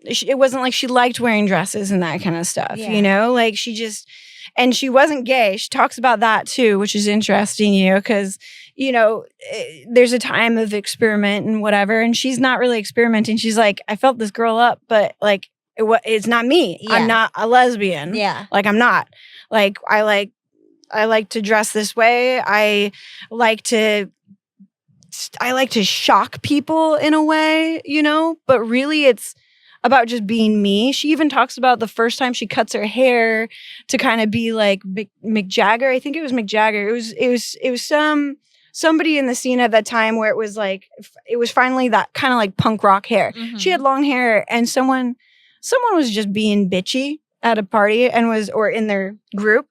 it wasn't like she liked wearing dresses and that kind of stuff, like she just, And she wasn't gay. She talks about that too, which is interesting, because, there's a time of experiment and whatever. And she's not really experimenting. She's like, I felt this girl up, but like, it's not me. Yeah. I'm not a lesbian. Yeah. Like, I'm not. Like, I like to dress this way. I like to shock people in a way, but really it's about just being me. She even talks about the first time she cuts her hair to kind of be like Mick Jagger. I think it was Mick Jagger. It was somebody in the scene at that time where it was like, it was finally that kind of like punk rock hair. Mm-hmm. She had long hair, and someone was just being bitchy at a party or in their group,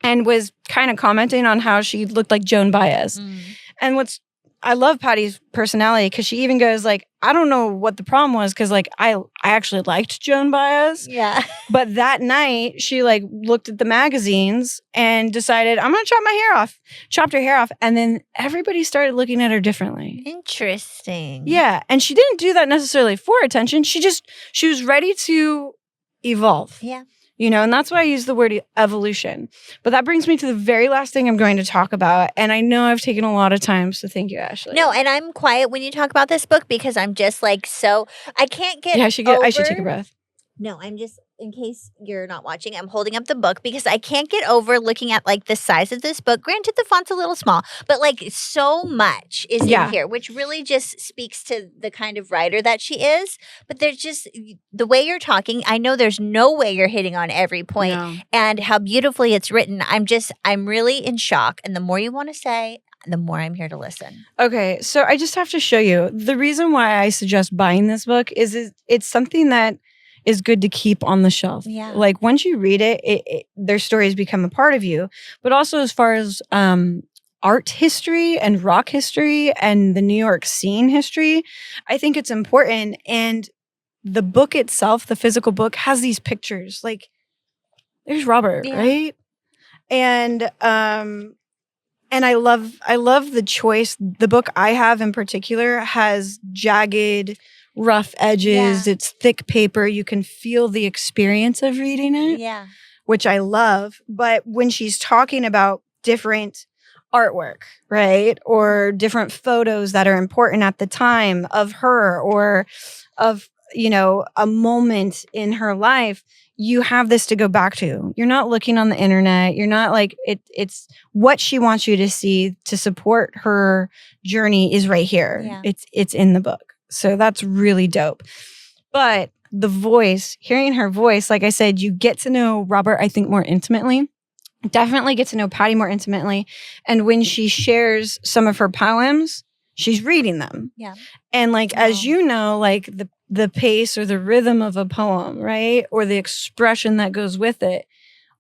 and was kind of commenting on how she looked like Joan Baez. And I love Patti's personality, because she even goes like, I don't know what the problem was, because like I actually liked Joan Baez. Yeah. But that night she like looked at the magazines and decided, I'm going to chop my hair off. Chopped her hair off. And then everybody started looking at her differently. Interesting. Yeah. And she didn't do that necessarily for attention. She was ready to evolve. Yeah. And that's why I use the word evolution. But that brings me to the very last thing I'm going to talk about. And I know I've taken a lot of time, so thank you, Ashley. No, and I'm quiet when you talk about this book, because I'm just like, I can't get I should take a breath. No, I'm just, in case you're not watching, I'm holding up the book because I can't get over looking at like the size of this book. Granted, the font's a little small, but like so much is in here, which really just speaks to the kind of writer that she is. But there's just the way you're talking. I know there's no way you're hitting on every point, and how beautifully it's written. I'm really in shock. And the more you want to say, the more I'm here to listen. Okay, so I just have to show you. The reason why I suggest buying this book is it's something that is good to keep on the shelf. Yeah. Like once you read it, their stories become a part of you. But also as far as art history and rock history and the New York scene history, I think it's important. And the book itself, the physical book, has these pictures. Like there's Robert, right? And I love the choice. The book I have in particular has jagged, rough edges. Yeah. It's thick paper. You can feel the experience of reading it, which I love. But when she's talking about different artwork, right, or different photos that are important at the time of her or of, a moment in her life, you have this to go back to. You're not looking on the internet. You're not like it's what she wants you to see to support her journey is right here. Yeah. It's in the book. So that's really dope. But the voice, hearing her voice, like I said, you get to know Robert, I think, more intimately. Definitely get to know Patti more intimately. And when she shares some of her poems, she's reading them. Yeah. And like, as you know, like the pace or the rhythm of a poem, right? Or the expression that goes with it,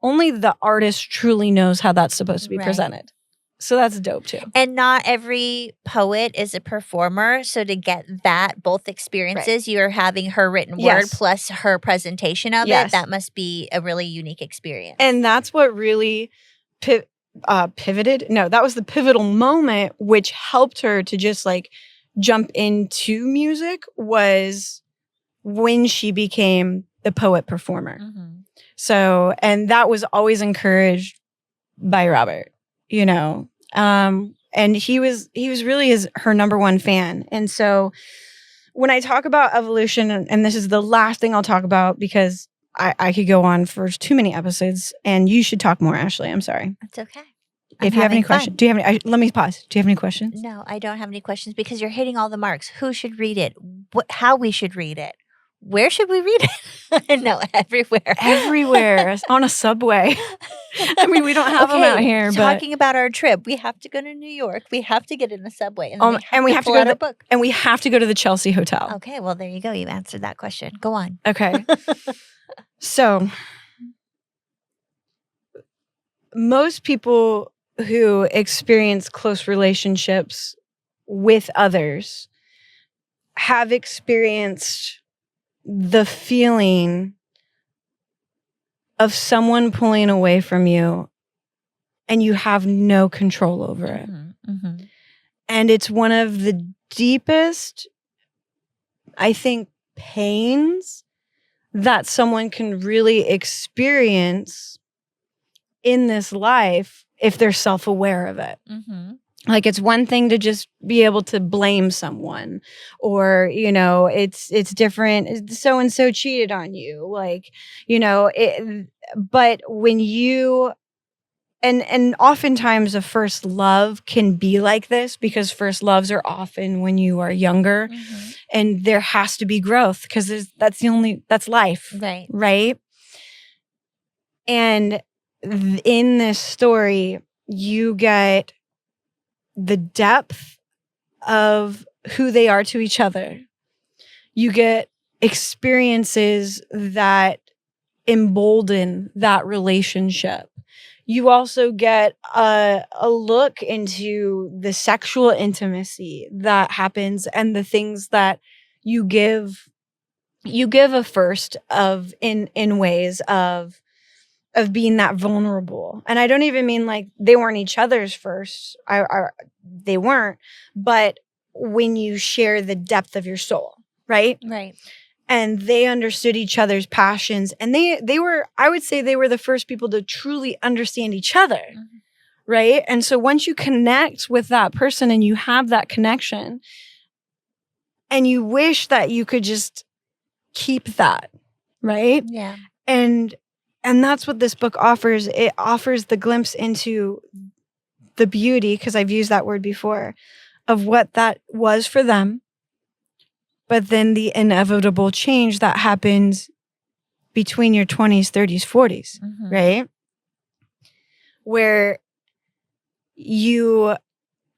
only the artist truly knows how that's supposed to be presented. So that's dope too. And not every poet is a performer. So to get that, both experiences, you're having her written word plus her presentation of it. That must be a really unique experience. And that's what really pivoted. No, that was the pivotal moment which helped her to just like jump into music, was when she became the poet performer. Mm-hmm. So, and that was always encouraged by Robert, and he was really her number one fan. And so when I talk about evolution, and this is the last thing I'll talk about because I could go on for too many episodes, and you should talk more, Ashley. I'm sorry. That's okay. If you have any questions, do you have any? Let me pause. Do you have any questions? No, I don't have any questions because you're hitting all the marks. Who should read it? How we should read it? Where should we read it? No, everywhere. Everywhere. On a subway. I mean, we don't have them out here. Talking about our trip, we have to go to New York. We have to get in the subway, and we have to go to the book. And we have to go to the Chelsea Hotel. Okay, well there you go. You answered that question. Go on. Okay. So, most people who experience close relationships with others have experienced the feeling of someone pulling away from you and you have no control over it. Mm-hmm, mm-hmm. And it's one of the deepest, I think, pains that someone can really experience in this life if they're self-aware of it. Mm-hmm. Like, it's one thing to just be able to blame someone, or, you know, it's different. So-and-so cheated on you. Like, you know, but when you, and oftentimes a first love can be like this, because first loves are often when you are younger, and there has to be growth, because that's life. Right. Right. And in this story, you get the depth of who they are to each other. You get experiences that embolden that relationship. You also get a look into the sexual intimacy that happens, and the things that you give a first of in ways of being that vulnerable. And I don't even mean like they weren't each other's first. They weren't. But when you share the depth of your soul, right? Right. And they understood each other's passions. And they were, I would say they were the first people to truly understand each other. Right? And so once you connect with that person and you have that connection, and you wish that you could just keep that, right? Yeah. And that's what this book offers. It offers the glimpse into the beauty, because I've used that word before, of what that was for them, but then the inevitable change that happens between your 20s, 30s, 40s, right? Where you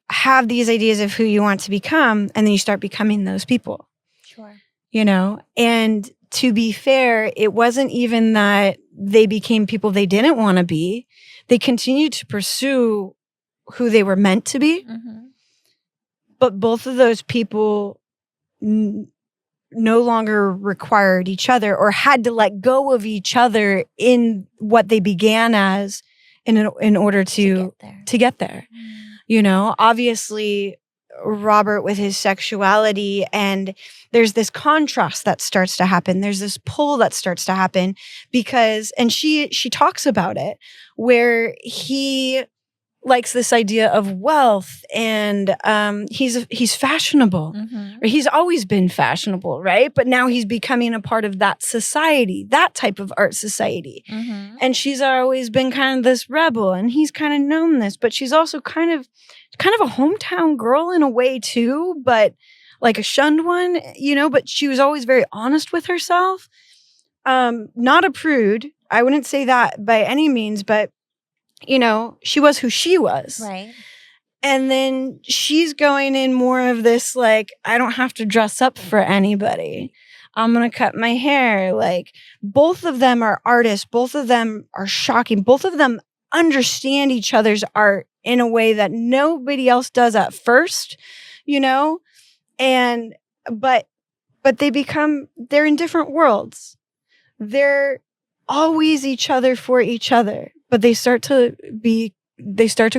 have these ideas of who you want to become, and then you start becoming those people. Sure. You know? And to be fair, it wasn't even that they became people they didn't want to be. They continued to pursue who they were meant to be. But both of those people no longer required each other, or had to let go of each other in what they began as in order to get there. You know, obviously Robert with his sexuality, and there's this contrast that starts to happen. There's this pull that starts to happen because, and she talks about it, where he likes this idea of wealth, and he's fashionable. Or he's always been fashionable, right? But now he's becoming a part of that society, that type of art society. And she's always been kind of this rebel, and he's kind of known this, but she's also kind of a hometown girl in a way too, but like a shunned one, you know, but she was always very honest with herself. Not a prude. I wouldn't say that by any means, but you know, she was who she was. Right. And then she's going in more of this, like, I don't have to dress up for anybody. I'm going to cut my hair. Like, both of them are artists. Both of them are shocking. Both of them understand each other's art in a way that nobody else does at first, you know? And, but they're in different worlds. They're always each other for each other, but they start to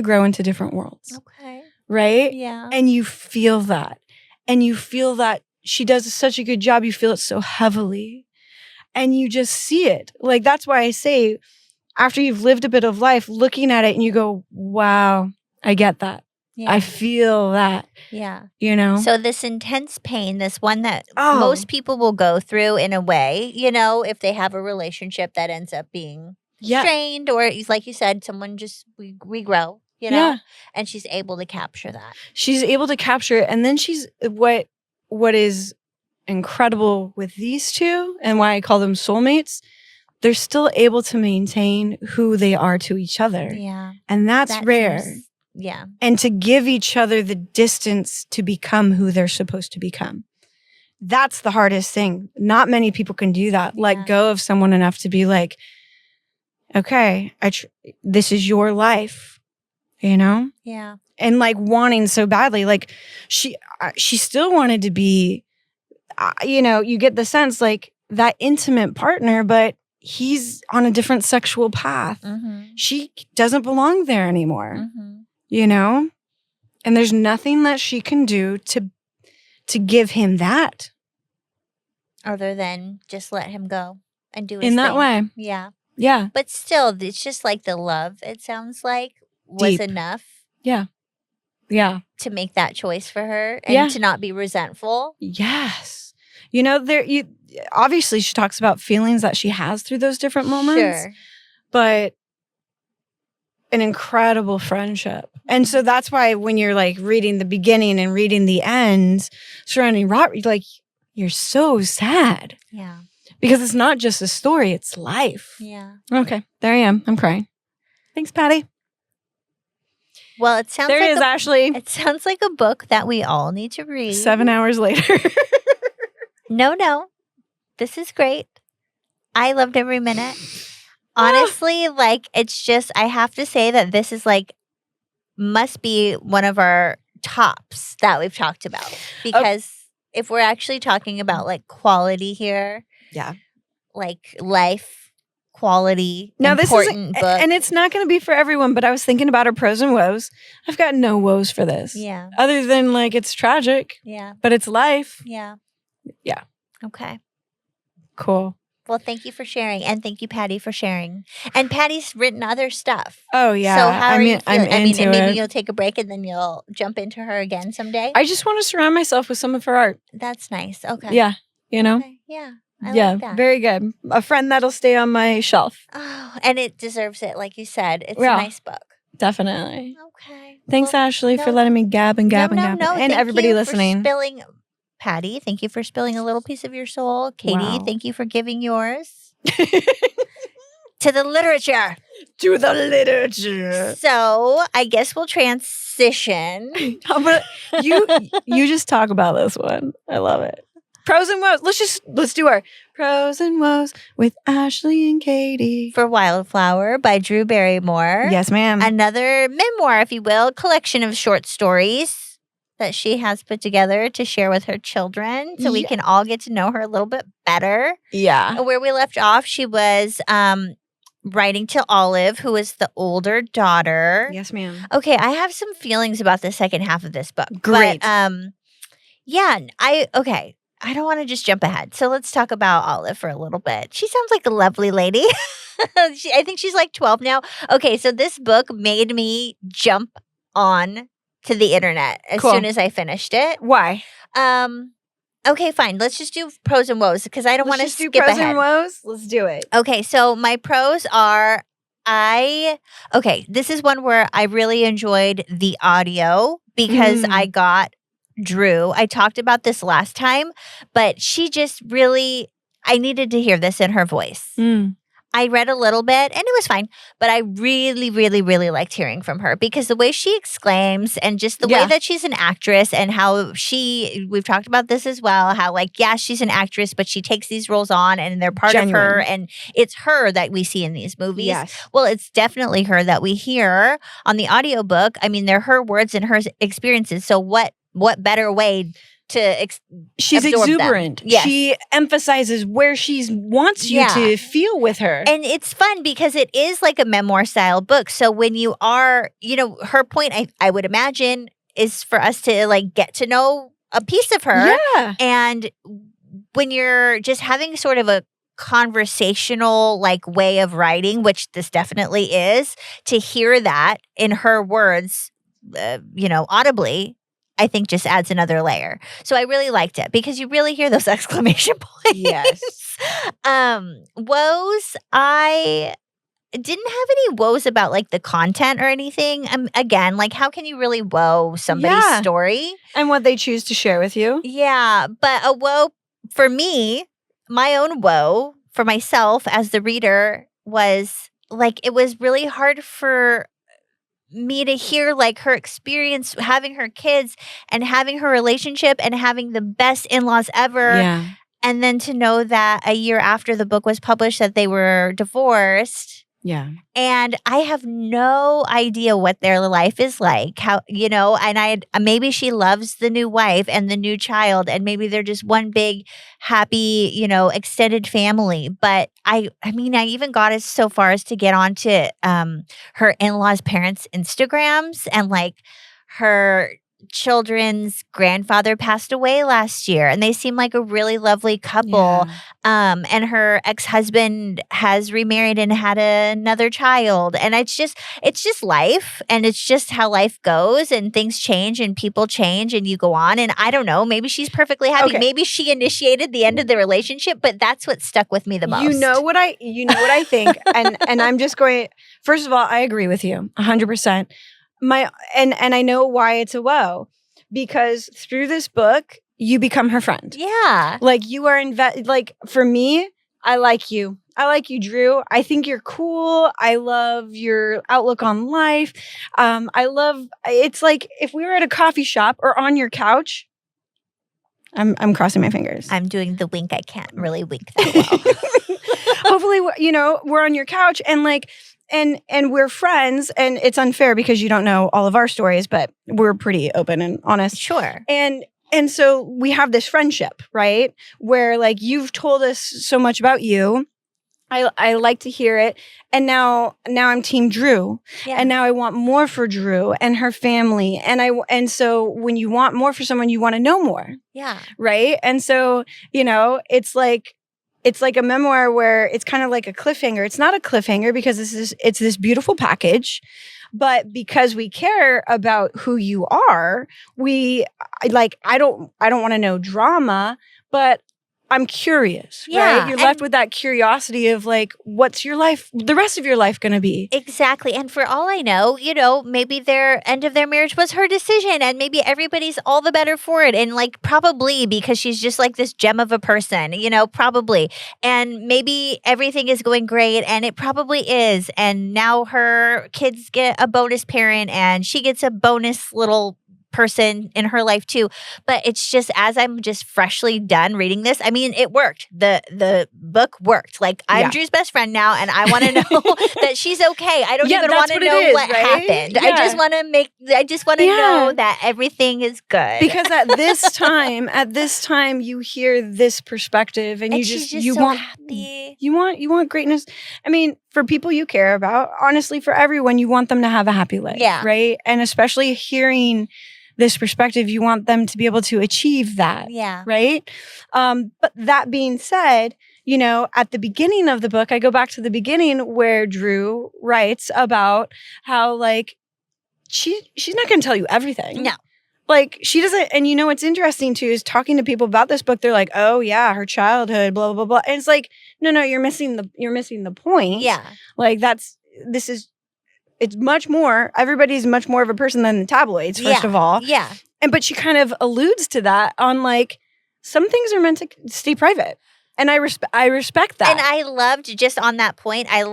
grow into different worlds. Okay. Right? Yeah. And you feel that. And you feel that she does such a good job. You feel it so heavily. And you just see it. Like, that's why I say, after you've lived a bit of life, looking at it and you go, wow, I get that. Yeah. I feel that. Yeah. You know? So this intense pain, this one that most people will go through in a way, you know, if they have a relationship that ends up being strained, or like you said, someone just, we grow, you know? Yeah. And she's able to capture that. She's able to capture it. And then she's, what is incredible with these two, and why I call them soulmates, they're still able to maintain who they are to each other. Yeah. And that's rare. Yeah. And to give each other the distance to become who they're supposed to become. That's the hardest thing. Not many people can do that. Let go of someone enough to be like, okay, this is your life, you know? Yeah. And like wanting so badly, like she still wanted to be, you know, you get the sense like that intimate partner, but he's on a different sexual path. She doesn't belong there anymore. You know? And there's nothing that she can do to give him that. Other than just let him go and do his in that thing. way. Yeah. Yeah. But still, it's just like the love, it sounds like, was Deep. enough Yeah. Yeah. to make that choice for her and Yeah. to not be resentful. Yes. You know, obviously she talks about feelings that she has through those different moments, Sure. but an incredible friendship. And so that's why when you're like reading the beginning and reading the end surrounding Robert, like you're so sad Yeah. because it's not just a story, it's life. Yeah. Okay. There I am. I'm crying. Thanks, Patti. Well, it sounds There like it is, Ashley. it sounds like a book that we all need to read. 7 hours later. No. This is great. I loved every minute. Honestly, like it's just I have to say that this is like must be one of our tops that we've talked about because if we're actually talking about like quality here, Yeah. like life quality, Now this important is, book. and it's not going to be for everyone, but I was thinking about her pros and woes. I've got no woes for this. Yeah. Other than like it's tragic, Yeah. but it's life. Yeah. Yeah. Okay. Cool. Well, thank you for sharing, and thank you, Patti, for sharing. And Patti's written other stuff. Oh yeah. So how are you I'm feeling? I mean, into and maybe it. you'll take a break and then you'll jump into her again someday. I just want to surround myself with some of her art. That's nice. Okay. Yeah. You know? Okay. Yeah. I Yeah. like that. Very good. A friend that'll stay on my shelf. Oh, and it deserves it, like you said. It's Yeah. a nice book. Definitely. Okay. Thanks, Well, Ashley, for no- letting me gab and gab and gab. No. And Thank everybody you listening. For spilling, Patti, thank you for spilling a little piece of your soul. Katie, Wow. thank you for giving yours to the literature. To the literature. So I guess we'll transition. How about you just talk about this one. I love it. Pros and woes. Let's do our pros and woes with Ashley and Katie. For Wildflower by Drew Barrymore. Yes, ma'am. Another memoir, if you will, collection of short stories that she has put together to share with her children so we Yeah. can all get to know her a little bit better. Yeah. Where we left off, she was writing to Olive, who is the older daughter. Yes, ma'am. Okay, I have some feelings about the second half of this book. Great. But, I don't want to just jump ahead. So let's talk about Olive for a little bit. She sounds like a lovely lady. I think she's like 12 now. Okay, so this book made me jump on to the internet as Cool. soon as I finished it. Why? Okay, fine. Let's just do pros and woes because I don't want to Let's just skip do pros ahead. and woes. Let's do it. Okay, so my pros are this is one where I really enjoyed the audio because Mm. I got Drew. I talked about this last time, but she just really, I needed to hear this in her voice. Mm. I read a little bit and it was fine, but I really, really, really liked hearing from her because the way she exclaims and just the way Yeah. that she's an actress and how we've talked about this as well, how like, yeah, she's an actress, but she takes these roles on and they're part of her Genuine. and it's her that we see in these movies. Yes. Well, it's definitely her that we hear on the audiobook. I mean, they're her words and her experiences. So what better way to She's absorb them. exuberant. Yes. She emphasizes where she wants you Yeah. to feel with her. And it's fun because it is like a memoir style book. So when you are, her point, I would imagine, is for us to like get to know a piece of her. Yeah. And when you're just having sort of a conversational like way of writing, which this definitely is, to hear that in her words, audibly, I think just adds another layer. So I really liked it because you really hear those exclamation points. Yes. Woes, I didn't have any woes about like the content or anything. Again, like how can you really woe somebody's Yeah. story? And what they choose to share with you. Yeah, but a woe for me, my own woe for myself as the reader was like it was really hard for me to hear like her experience having her kids and having her relationship and having the best in-laws ever. Yeah. And then to know that a year after the book was published that they were divorced. Yeah. And I have no idea what their life is like. How, and maybe she loves the new wife and the new child, and maybe they're just one big, happy, extended family. But I even got as so far as to get onto her in-laws' parents' Instagrams and like her children's grandfather passed away last year, and they seem like a really lovely couple. And her ex-husband has remarried and had another child, and it's just life, and it's just how life goes, and things change, and people change, and you go on. And I don't know, maybe she's perfectly happy. Okay. Maybe she initiated the end of the relationship, but that's what stuck with me the most. You know what I think, and I'm just going. First of all, I agree with you 100%. And I know why it's a woe, because through this book you become her friend. Yeah, like you are like for me, I like you, Drew. I think you're cool. I love your outlook on life. It's like if we were at a coffee shop or on your couch. I'm crossing my fingers. I'm doing the wink. I can't really wink that well. Hopefully, we're on your couch and like. And we're friends, and it's unfair because you don't know all of our stories, but we're pretty open and honest. Sure. And so we have this friendship, right? Where like you've told us so much about you. I like to hear it. And now I'm team Drew. Yeah. And now I want more for Drew and her family. And so when you want more for someone, you want to know more. Yeah. Right? And so, it's like a memoir where it's kind of like a cliffhanger. It's not a cliffhanger because it's this beautiful package, but because we care about who you are, I don't want to know drama, but I'm curious, Yeah, right? You're left with that curiosity of like, what's your life, the rest of your life going to be? Exactly. And for all I know, maybe their end of their marriage was her decision, and maybe everybody's all the better for it. And like, probably because she's just like this gem of a person, probably. And maybe everything is going great, and it probably is. And now her kids get a bonus parent, and she gets a bonus little person in her life too. But it's just, as I'm just freshly done reading this, I mean, it worked. The book worked. Like, I'm Drew's best friend now, and I want to know that she's okay. I don't even want to know what happened. Yeah. I just want to know that everything is good. Because at this time you hear this perspective, and you so want happy. You want greatness. I mean, for people you care about, honestly, for everyone, you want them to have a happy life. Yeah. Right? And especially hearing this perspective, you want them to be able to achieve that. Yeah. Right? But that being said, at the beginning of the book, I go back to the beginning where Drew writes about how like she's not going to tell you everything. No. Like she doesn't, and what's interesting too is talking to people about this book. They're like, "Oh yeah, her childhood, blah blah blah." And it's like, no, you're missing the point. Yeah, like it's much more. Everybody's much more of a person than the tabloids. First of all, yeah, but she kind of alludes to that on like some things are meant to stay private. And I respect that. And I loved, just on that point, I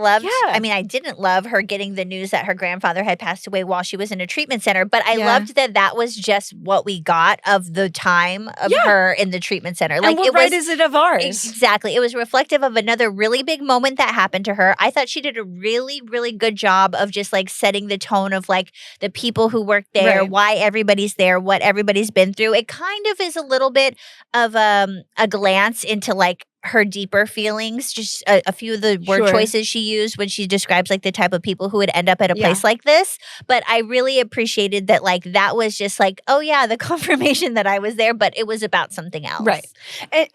mean, I didn't love her getting the news that her grandfather had passed away while she was in a treatment center, but I loved that was just what we got of the time of her in the treatment center. Like, what right is it of ours? Exactly. It was reflective of another really big moment that happened to her. I thought she did a really, really good job of just like setting the tone of like the people who work there, why everybody's there, what everybody's been through. It kind of is a little bit of a glance into like her deeper feelings, just a few of the word choices she used when she describes like the type of people who would end up at a place like this. But I really appreciated that, like, that was just like, oh yeah, the confirmation that I was there, but it was about something else. Right.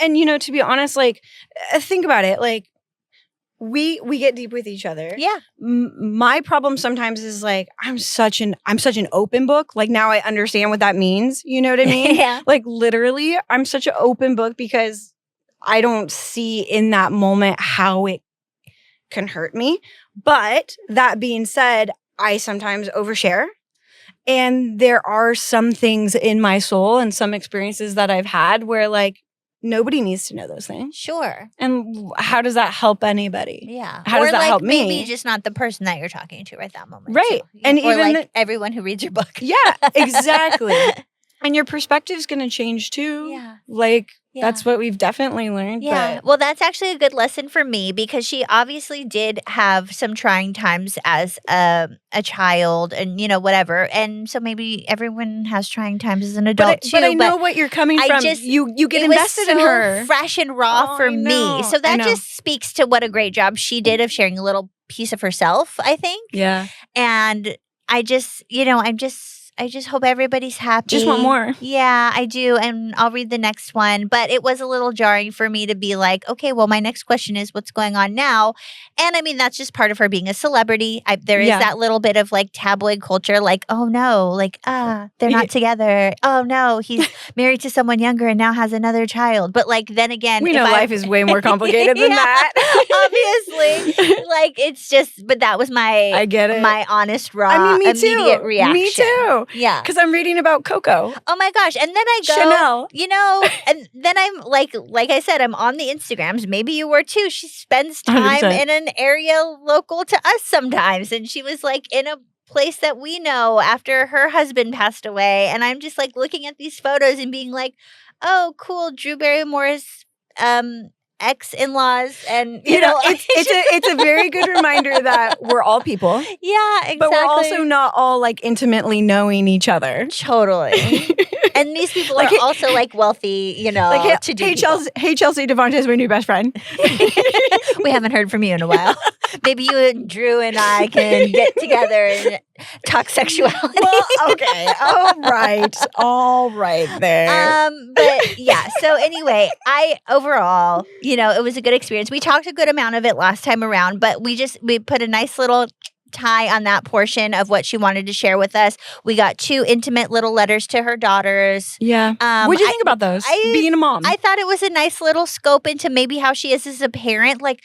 And to be honest, like, think about it. Like, we get deep with each other. Yeah. My problem sometimes is like, I'm such an open book. Like, now I understand what that means. You know what I mean? Yeah. Like, literally, I'm such an open book because I don't see in that moment how it can hurt me. But that being said, I sometimes overshare. And there are some things in my soul and some experiences that I've had where like nobody needs to know those things. Sure. And how does that help anybody? Yeah. How does that help me? Maybe just not the person that you're talking to at that moment. Right. Too. And or even like everyone who reads your book. Yeah, exactly. And your perspective's going to change too. Yeah. Like, that's what we've definitely learned. Yeah. But well, that's actually a good lesson for me because she obviously did have some trying times as a child and, whatever. And so maybe everyone has trying times as an adult too. But I know what you're coming from. You get invested in her. Fresh and raw for me. So that just speaks to what a great job she did of sharing a little piece of herself, I think. Yeah. And I just, just hope everybody's happy. Just want more. Yeah, I do. And I'll read the next one. But it was a little jarring for me to be like, okay, well, my next question is what's going on now? And I mean, that's just part of her being a celebrity. There is that little bit of like tabloid culture, like, oh no, like, they're not together. Oh no, he's married to someone younger and now has another child. But like, then again, we know life is way more complicated than that. Obviously. Like, it's just, but that was I get it. my honest, raw, immediate reaction. Me too. Yeah. Because I'm reading about Coco. Oh my gosh. And then I go, Chanel. you know, and then I'm like I said, I'm on the Instagrams. Maybe you were too. She spends time 100%. in an area local to us sometimes. And she was like in a place that we know after her husband passed away. And I'm just like looking at these photos and being like, oh, cool. Drew Barrymore's ex-in-laws, and you know it's a very good reminder that we're all people. Yeah, exactly. But we're also not all like intimately knowing each other. Totally. And these people Like, are also like wealthy, you know. Like, to do hey Chelsea, Devontae is my new best friend. We haven't heard from you in a while. Maybe you and Drew and I can get together and talk sexuality. Well, okay, all right there. But yeah. So anyway, overall, you know, it was a good experience. We talked a good amount of it last time around, but we put a nice little tie on that portion of what she wanted to share with us. We got 2 intimate little letters to her daughters. Yeah. What do you think about those? Being a mom. I thought it was a nice little scope into maybe how she is as a parent. Like,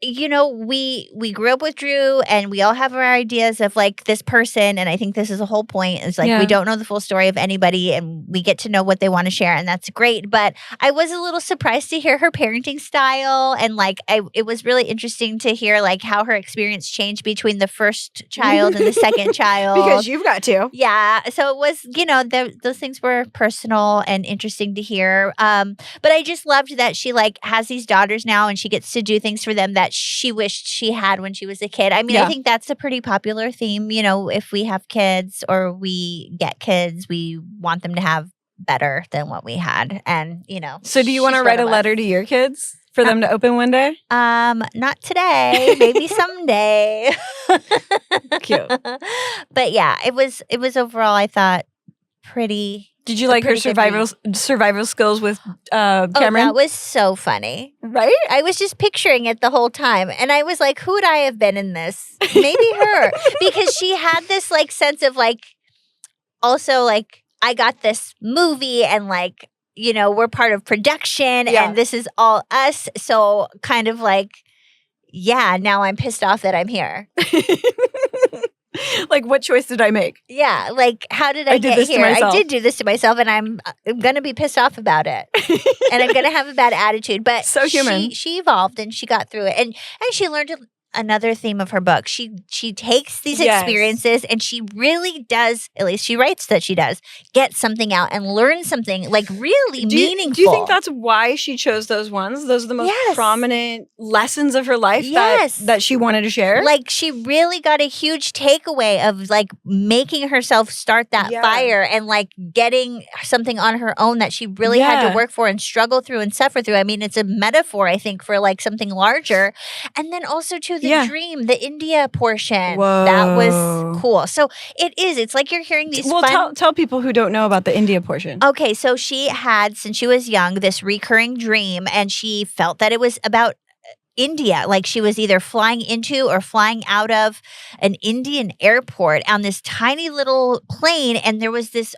you know, we grew up with Drew and we all have our ideas of like this person. And I think this is the whole point is like we don't know the full story of anybody and we get to know what they want to share. And that's great. But I was a little surprised to hear her parenting style. And like it was really interesting to hear like how her experience changed between the first child and the second child. Because you've got to. Yeah. So it was, you know, those things were personal and interesting to hear. But I just loved that she like has these daughters now and she gets to do things for them that she wished she had when she was a kid. I mean, I think that's a pretty popular theme. You know, if we have kids or we get kids, we want them to have better than what we had. And, you know. So do you want to write a letter to your kids for them to open one day? Not today. Maybe someday. Cute. But yeah, it was overall, I thought, pretty. Did you like her survival skills with Cameron? Oh, that was so funny. Right? I was just picturing it the whole time. And I was like, who would I have been in this? Maybe her. Because she had this like sense of like, also like, I got this movie and like, you know, we're part of production and this is all us. So kind of like, yeah, now I'm pissed off that I'm here. Like, what choice did I make? Yeah, like, how did I get here? I did do this to myself, and I'm going to be pissed off about it. And I'm going to have a bad attitude. But so human. She evolved, and she got through it. And she learned another theme of her book. She takes these experiences, and she really does, at least she writes that she does, get something out and learn something, like, really meaningful. Do you think that's why she chose those ones? Those are the most prominent lessons of her life that she wanted to share? Like, she really got a huge takeaway of, like, making herself start that fire and, like, getting something on her own that she really had to work for and struggle through and suffer through. I mean, it's a metaphor, I think, for, like, something larger. And then also, too, the dream, the India portion. Whoa. That was cool. So it's like you're hearing these tell people who don't know about the India portion. Okay, so she had, since she was young, this recurring dream, and she felt that it was about India. Like she was either flying into or flying out of an Indian airport on this tiny little plane, and there was this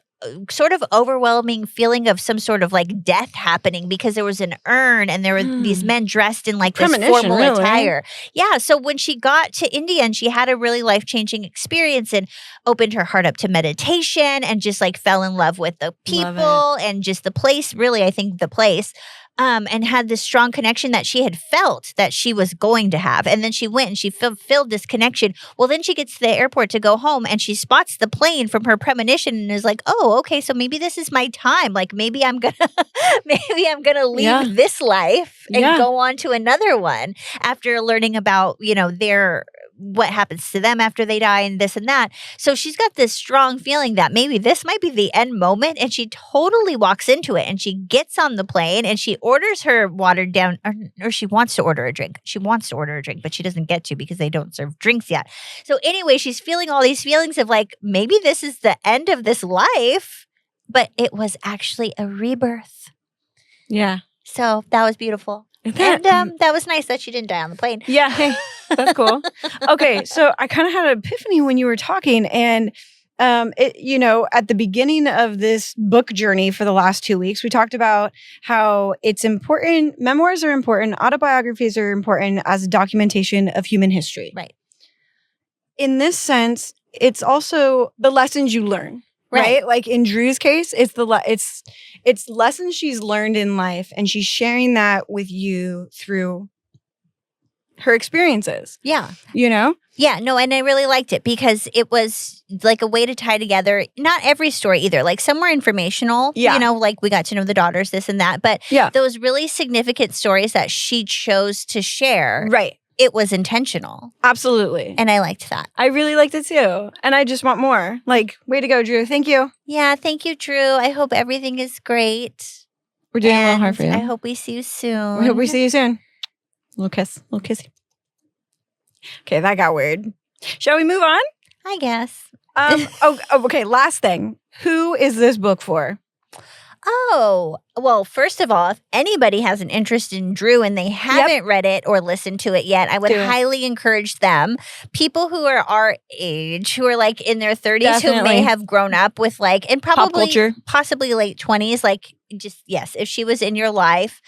sort of overwhelming feeling of some sort of like death happening because there was an urn and there were these men dressed in like this formal attire. Yeah. So when she got to India and she had a really life-changing experience and opened her heart up to meditation and just like fell in love with the people and just the place, really, I think the place. And had this strong connection that she had felt that she was going to have. And then she went and she filled this connection. Well, then she gets to the airport to go home and she spots the plane from her premonition and is like, oh, okay, so maybe this is my time. Like maybe I'm gonna leave this life and go on to another one after learning about, you know, what happens to them after they die and this and that. So she's got this strong feeling that maybe this might be the end moment, and she totally walks into it, and she gets on the plane and she orders her watered down, or she wants to order a drink. She wants to order a drink, but she doesn't get to because they don't serve drinks yet. So anyway, she's feeling all these feelings of like, maybe this is the end of this life, but it was actually a rebirth. Yeah. So that was beautiful. And that was nice that she didn't die on the plane. Yeah, hey, that's cool. Okay, so I kind of had an epiphany when you were talking, and at the beginning of this book journey for the last 2 weeks, we talked about how it's important. Memoirs are important. Autobiographies are important as a documentation of human history. Right. In this sense, it's also the lessons you learn. Right? Like in Drew's case, it's lessons she's learned in life, and she's sharing that with you through her experiences. Yeah. You know? Yeah, no, and I really liked it because it was like a way to tie together, not every story either, like some were informational, like we got to know the daughters, this and that, but those really significant stories that she chose to share. Right. It was intentional. Absolutely. And I liked that. I really liked it too. And I just want more. Like, way to go, Drew. Thank you. Yeah, thank you, Drew. I hope everything is great. We're doing a little hard for you. I hope we see you soon. I hope we see you soon. Little kiss. Little kissy. Okay, that got weird. Shall we move on? I guess. Okay, last thing. Who is this book for? Oh, well, first of all, if anybody has an interest in Drew and they haven't read it or listened to it yet, I would highly encourage them. People who are our age, who are like in their 30s, who may have grown up with like, and probably possibly late 20s, like just, yes, if she was in your life.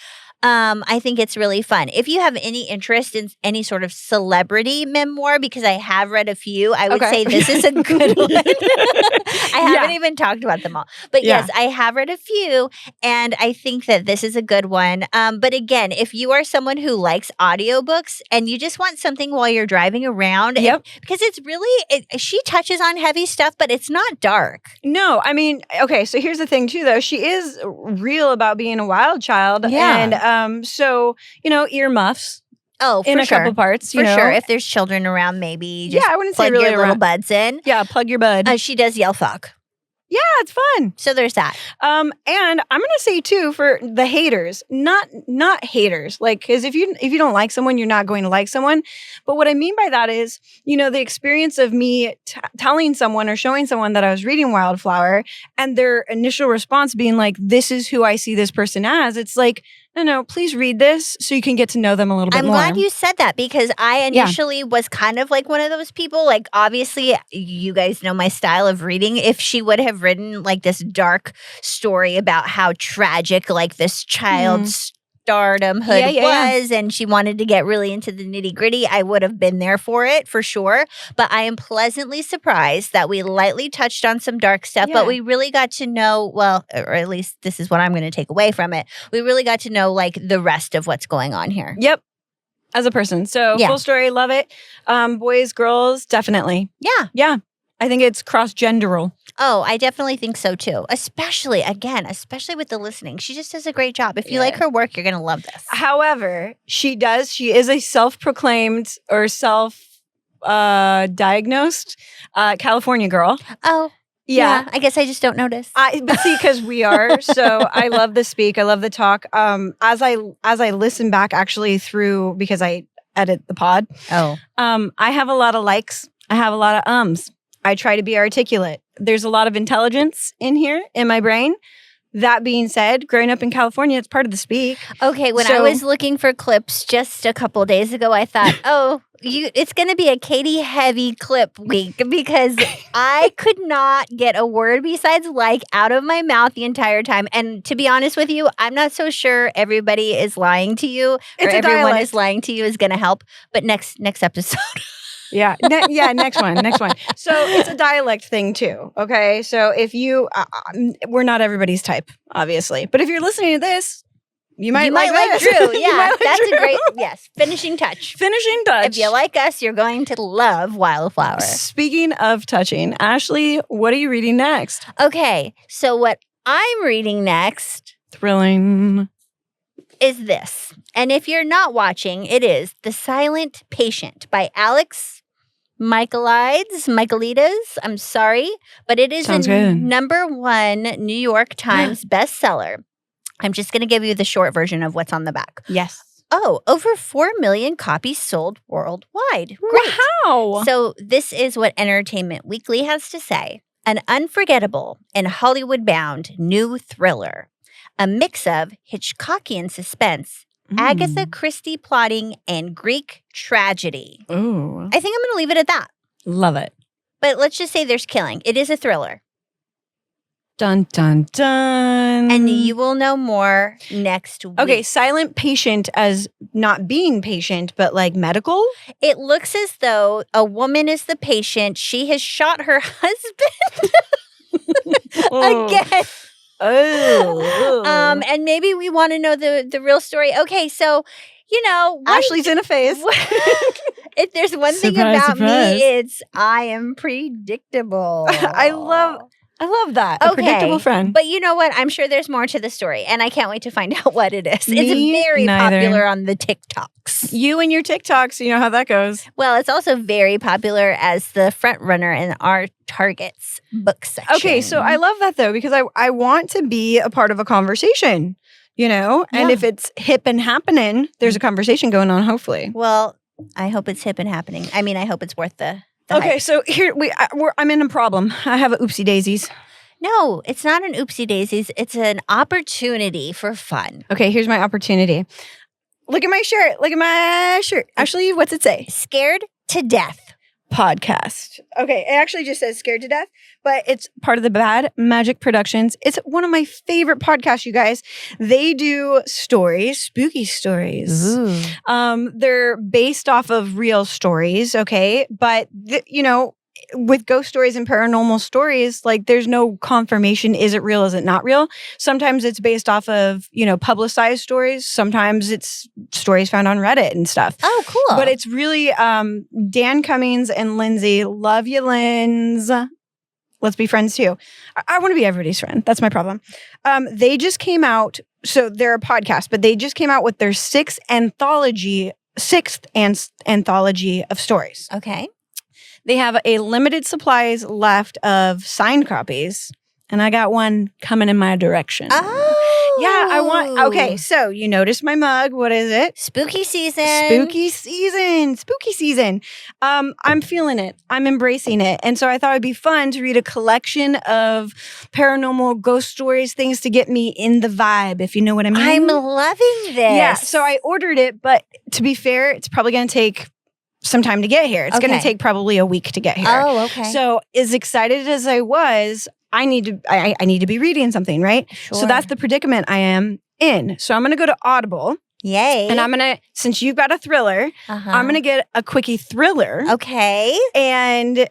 I think it's really fun. If you have any interest in any sort of celebrity memoir, because I have read a few, I would say this is a good one. I haven't even talked about them all. But yes, I have read a few, and I think that this is a good one. But again, if you are someone who likes audiobooks and you just want something while you're driving around, because it's really, she touches on heavy stuff, but it's not dark. No, I mean, okay, so here's the thing too, though. She is real about being a wild child. And so, earmuffs. Oh, for in a couple parts. For sure. If there's children around, maybe just I wouldn't plug say really your little buds in. Yeah, plug your bud. She does yell fuck. Yeah, it's fun. So there's that. And I'm gonna say too, for the haters, not haters, like, because if you don't like someone, you're not going to like someone. But what I mean by that is, the experience of me telling someone or showing someone that I was reading Wildflower, and their initial response being like, "This is who I see this person as." It's like, no, please read this so you can get to know them a little bit more. I'm glad you said that, because I initially was kind of like one of those people. Like, obviously, you guys know my style of reading. If she would have written like this dark story about how tragic like this child's stardomhood was, and she wanted to get really into the nitty gritty, I would have been there for it for sure. But I am pleasantly surprised that we lightly touched on some dark stuff, but we really got to know, well, or at least this is what I'm going to take away from it. We really got to know like the rest of what's going on here. Yep. As a person. So full story, love it. Boys, girls, definitely. Yeah. Yeah. I think it's cross-genderal. Oh, I definitely think so too. Especially with the listening. She just does a great job. If you like her work, you're going to love this. However, she is a self-proclaimed or self-diagnosed California girl. Oh, yeah. I guess I just don't notice. But see, because we are. So I love the speak. I love the talk. As I listen back actually through, because I edit the pod. Oh. I have a lot of likes. I have a lot of ums. I try to be articulate. There's a lot of intelligence in here in my brain. That being said, growing up in California, it's part of the speak. Okay, when I was looking for clips just a couple days ago, I thought, it's going to be a Katie heavy clip week, because I could not get a word besides like out of my mouth the entire time. And to be honest with you, I'm not so sure everybody is lying to you, or everyone is lying to you is going to help. But next episode. Yeah. Next one. So it's a dialect thing too. Okay. So if you, we're not everybody's type, obviously, but if you're listening to this, you might like Drew. Yeah. That's a great, finishing touch. If you like us, you're going to love Wildflower. Speaking of touching, Ashley, what are you reading next? Okay. So what I'm reading next. Thrilling. Is this. And if you're not watching, it is The Silent Patient by Alex Michaelitas. I'm sorry, but it is Sounds a good. #1 New York Times bestseller. I'm just going to give you the short version of what's on the back. Yes. Oh, over 4 million copies sold worldwide. Great. Wow. So this is what Entertainment Weekly has to say. An unforgettable and Hollywood-bound new thriller. A mix of Hitchcockian suspense, Agatha Christie plotting, and Greek tragedy. Ooh. I think I'm going to leave it at that. Love it. But let's just say there's killing. It is a thriller. Dun, dun, dun. And you will know more next week. Okay, silent patient as not being patient, but like medical? It looks as though a woman is the patient. She has shot her husband again. Oh. And maybe we want to know the real story. Okay, so, Ashley's in a phase. if there's one thing Surprise, about surprise. me, it's I am predictable. I love that. A Okay. predictable friend. But you know what? I'm sure there's more to the story, and I can't wait to find out what it is. Me It's very neither. popular on the TikToks. You and your TikToks, you know how that goes. Well, it's also very popular as the front runner in our Target's book section. Okay, so I love that though, because I want to be a part of a conversation, And Yeah. if it's hip and happening, there's a conversation going on, hopefully. Well, I hope it's hip and happening. I mean, I hope it's worth the Okay, hype. so here I'm in a problem. I have a oopsie daisies. No, it's not an oopsie daisies. It's an opportunity for fun. Okay, here's my opportunity. Look at my shirt. Actually, what's it say? Scared to death. Podcast. Okay, it actually just says Scared to Death, but it's part of the Bad Magic Productions. It's one of my favorite podcasts, you guys. They do stories, spooky stories. They're based off of real stories, okay? But, with ghost stories and paranormal stories, like there's no confirmation. Is it real? Is it not real? Sometimes it's based off of, publicized stories. Sometimes it's stories found on Reddit and stuff. Oh, cool. But it's really Dan Cummings and Lindsay. Love you, Linz. Let's be friends too. I want to be everybody's friend. That's my problem. They just came out. So they're a podcast, but they just came out with their sixth anthology of stories. Okay. They have a limited supplies left of signed copies, and I got one coming in my direction. Oh. Yeah, I want. Okay, so you notice my mug. What is it? Spooky season. Spooky season. I'm feeling it. I'm embracing it. And so I thought it'd be fun to read a collection of paranormal ghost stories, things to get me in the vibe, if you know what I mean. I'm loving this. Yeah, so I ordered it, but to be fair, it's probably going to take some time to get here. It's going to take probably a week to get here. Oh, okay. So as excited as I was, I need to be reading something, right? Sure. So that's the predicament I am in. So I'm going to go to Audible. Yay. And I'm going to, since you've got a thriller, I'm going to get a quickie thriller. Okay. And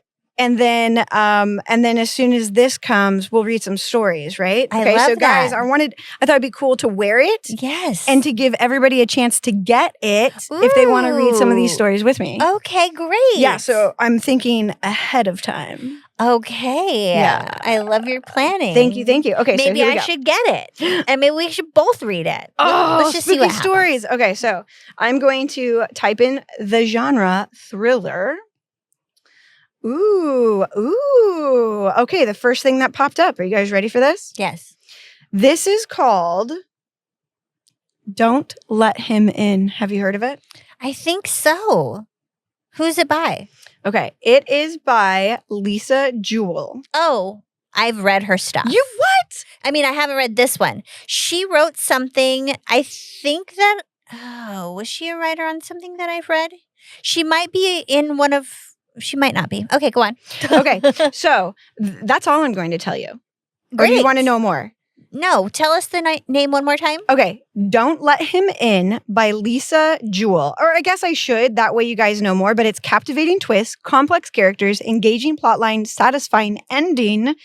then as soon as this comes, we'll read some stories, right? I okay, love so guys, that. I thought it'd be cool to wear it. Yes. And to give everybody a chance to get it if they want to read some of these Ooh. stories with me. Okay, great. Yeah, so I'm thinking ahead of time. Okay. Yeah. I love your planning. Thank you. Okay, so Maybe here we I go. should get it. And maybe we should both read it. Oh, Let's just see spooky what happens. stories. Okay, so I'm going to type in the genre thriller. Ooh. Okay, the first thing that popped up. Are you guys ready for this? Yes. This is called Don't Let Him In. Have you heard of it? I think so. Who's it by? Okay, it is by Lisa Jewell. Oh, I've read her stuff. You what? I mean, I haven't read this one. She wrote something. I think that, was she a writer on something that I've read? She might be in one of, she might not be. Okay, go on. Okay, so that's all I'm going to tell you. Or do you Great. want to know more? No, tell us the name one more time. Okay, Don't Let Him In by Lisa Jewell. Or I guess I should, that way you guys know more, but it's captivating twists, complex characters, engaging plotline, satisfying ending,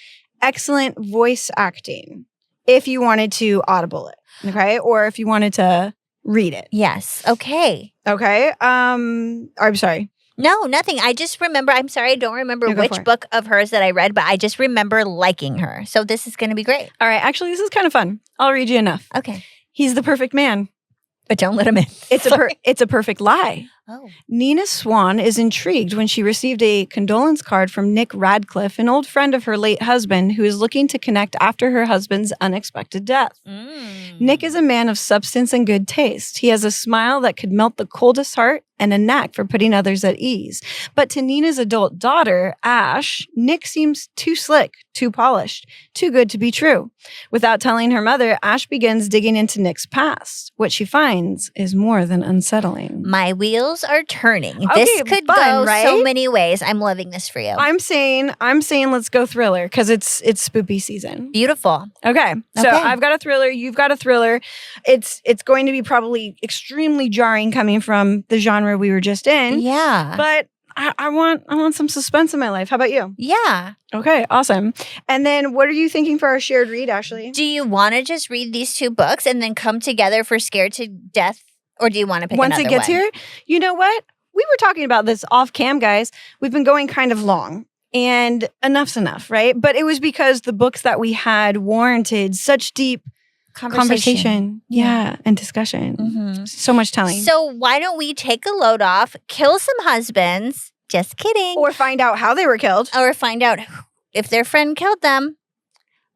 excellent voice acting. If you wanted to audible it, okay? Or if you wanted to read it. Yes. Okay. Okay? I'm sorry. No, nothing. I just remember, I'm sorry, I don't remember No, go for which it. book of hers that I read, but I just remember liking her. So this is going to be great. All right, actually, this is kind of fun. I'll read you enough. Okay. He's the perfect man. But don't let him in. It's a perfect lie. Oh. Nina Swan is intrigued when she received a condolence card from Nick Radcliffe, an old friend of her late husband who is looking to connect after her husband's unexpected death. Nick is a man of substance and good taste. He has a smile that could melt the coldest heart and a knack for putting others at ease. But to Nina's adult daughter, Ash, Nick seems too slick, too polished, too good to be true. Without telling her mother, Ash begins digging into Nick's past. What she finds is more than unsettling. My wheels are turning. Okay, This could fun, go right? so many ways. I'm loving this for you. I'm saying let's go thriller because it's spoopy season. Beautiful. Okay. So Okay. I've got a thriller, you've got a thriller. It's going to be probably extremely jarring coming from the genre we were just in. Yeah. But I want some suspense in my life. How about you? Yeah. Okay, awesome. And then what are you thinking for our shared read, Ashley? Do you want to just read these 2 books and then come together for Scared to Death? Or do you want to pick Once another it gets one? here, you know what? We were talking about this off cam, guys. We've been going kind of long. And enough's enough, right? But it was because the books that we had warranted such deep conversation. Yeah, and discussion. Mhm. So much telling. So why don't we take a load off, kill some husbands? Just kidding. Or find out how they were killed. Or find out if their friend killed them.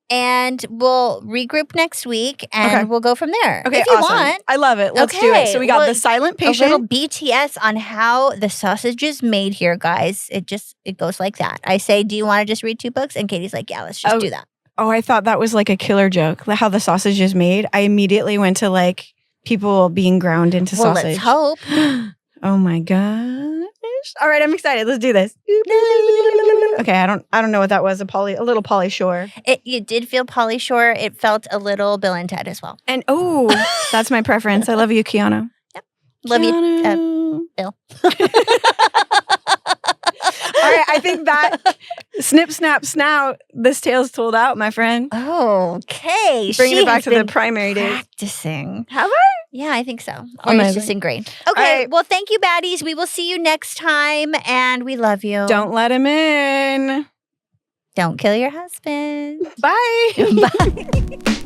And we'll regroup next week and Okay. We'll go from there. Okay, if you awesome. want. I love it. Let's do it. Okay, So we got well, the silent A little patient. BTS on how the sausage is made here, guys. It goes like that. I say, do you want to just read 2 books? And Katie's like, yeah, let's just do that. Oh, I thought that was like a killer joke. How the sausage is made. I immediately went to like people being ground into Well, sausage. let's hope. Oh my gosh. All right, I'm excited. Let's do this. Okay, I don't know what that was. A little Polly Shore. You did feel Polly Shore. It felt a little Bill and Ted as well. And that's my preference. I love you, Keanu. Love you, Keanu. Bill. All right, I think that snip, snap, snout, this tale's told out, my friend. Okay. Bringing She it back has to the been primary days. practicing. Have I? Yeah, I think so. Or it's Amazing. just ingrained. All Okay. right. Well, thank you, baddies. We will see you next time. And we love you. Don't let him in. Don't kill your husband. Bye. Bye.